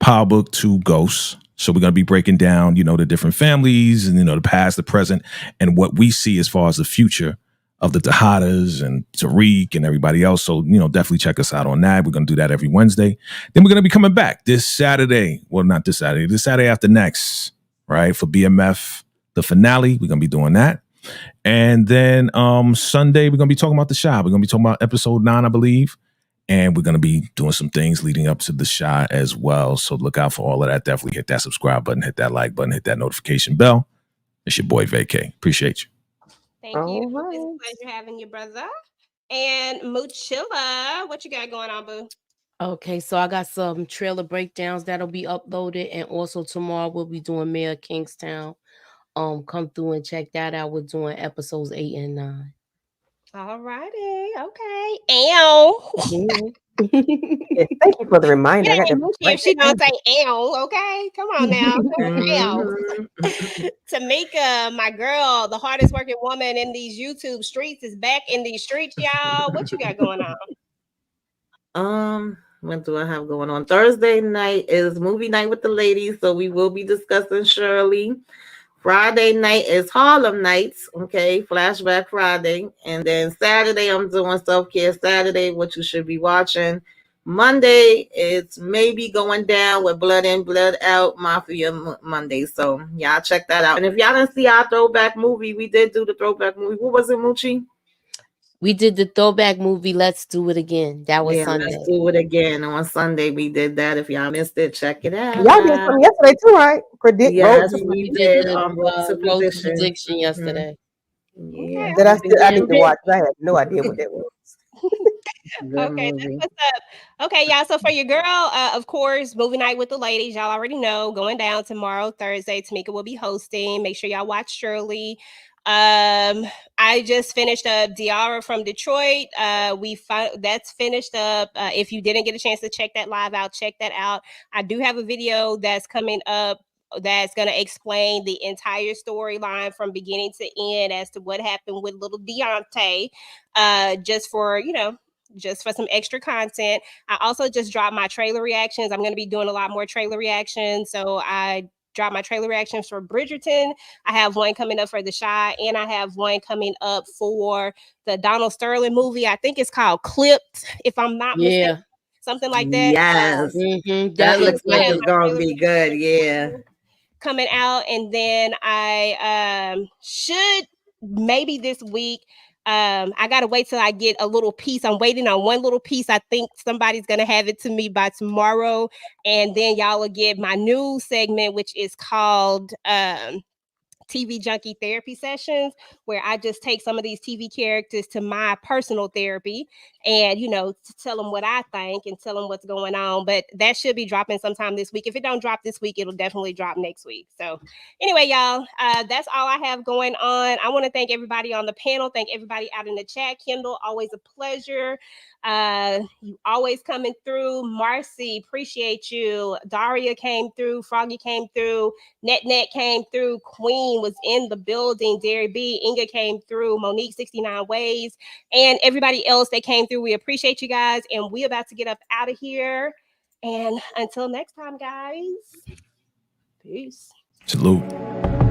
Power Book 2 Ghosts. So we're going to be breaking down, the different families and, the past, the present, and what we see as far as the future of the Tejadas and Tariq and everybody else. So, definitely check us out on that. We're going to do that every Wednesday. Then we're going to be coming back this Saturday. Well, not this Saturday, this Saturday after next, right? For BMF, the finale. We're going to be doing that. And then Sunday, we're going to be talking about the Shah. We're going to be talking about episode 9, I believe. And we're going to be doing some things leading up to the Shah as well. So look out for all of that. Definitely hit that subscribe button, hit that like button, hit that notification bell. It's your boy, Vacay. Appreciate you. Thank you. Right. It's a pleasure having you, brother. And Moochilla, what you got going on, boo? Okay, so I got some trailer breakdowns that'll be uploaded. And also tomorrow we'll be doing Mayor of Kingstown. Come through and check that out. We're doing episodes 8 and 9. All righty. Okay. Ow. Yes, thank you for the reminder. If she don't say ow, okay? Come on now. Tamika, my girl, the hardest working woman in these YouTube streets, is back in these streets, y'all. What you got going on? What do I have going on? Thursday night is movie night with the ladies, so we will be discussing Shirley. Friday night is Harlem Nights, okay, Flashback Friday. And then Saturday, I'm doing Self-Care Saturday, what you should be watching. Monday, it's maybe going down with Blood In, Blood Out, Mafia Monday. So y'all check that out. And if y'all didn't see our throwback movie, we did do the throwback movie. What was it, Moochie? We did the throwback movie, Let's Do It Again. That was Sunday. Let's Do It Again. On Sunday, we did that. If y'all missed it, check it out. Y'all did something yesterday too, right? Yes, we did. Road to Prediction yesterday. Yeah. That I need to watch. I had no idea what that was. Okay, that's what's up. Okay, y'all. So for your girl, of course, movie night with the ladies. Y'all already know, going down tomorrow, Thursday. Tamika will be hosting. Make sure y'all watch Shirley. I just finished up Diara from Detroit. That's finished up. If you didn't get a chance to check that live out, check that out. I do have a video that's coming up that's going to explain the entire storyline from beginning to end as to what happened with little Deontay, just for some extra content. I also just dropped my trailer reactions. I'm going to be doing a lot more trailer reactions. So I dropped my trailer reactions for Bridgerton. I have one coming up for The Chi, and I have one coming up for the Donald Sterling movie. I think it's called Clipped, if I'm not mistaken. Something like that. Yes. That looks like it's going to be good. Yeah. Coming out. And then I should maybe this week. I gotta wait till I get a little piece. I'm waiting on one little piece. I think somebody's gonna have it to me by tomorrow, and then y'all will get my new segment, which is called TV Junkie Therapy Sessions, where I just take some of these TV characters to my personal therapy and, to tell them what I think and tell them what's going on. But that should be dropping sometime this week. If it don't drop this week, it'll definitely drop next week. So anyway, y'all, that's all I have going on. I want to thank everybody on the panel. Thank everybody out in the chat. Kendall, always a pleasure. You always coming through. Marcy, appreciate you. Daria came through. Froggy came through. Net came through. Queen was in the building. Derry B, Inga came through. Monique 69 Ways, and everybody else that came through. We appreciate you guys, and we about to get up out of here. And until next time, guys. Peace. Salute.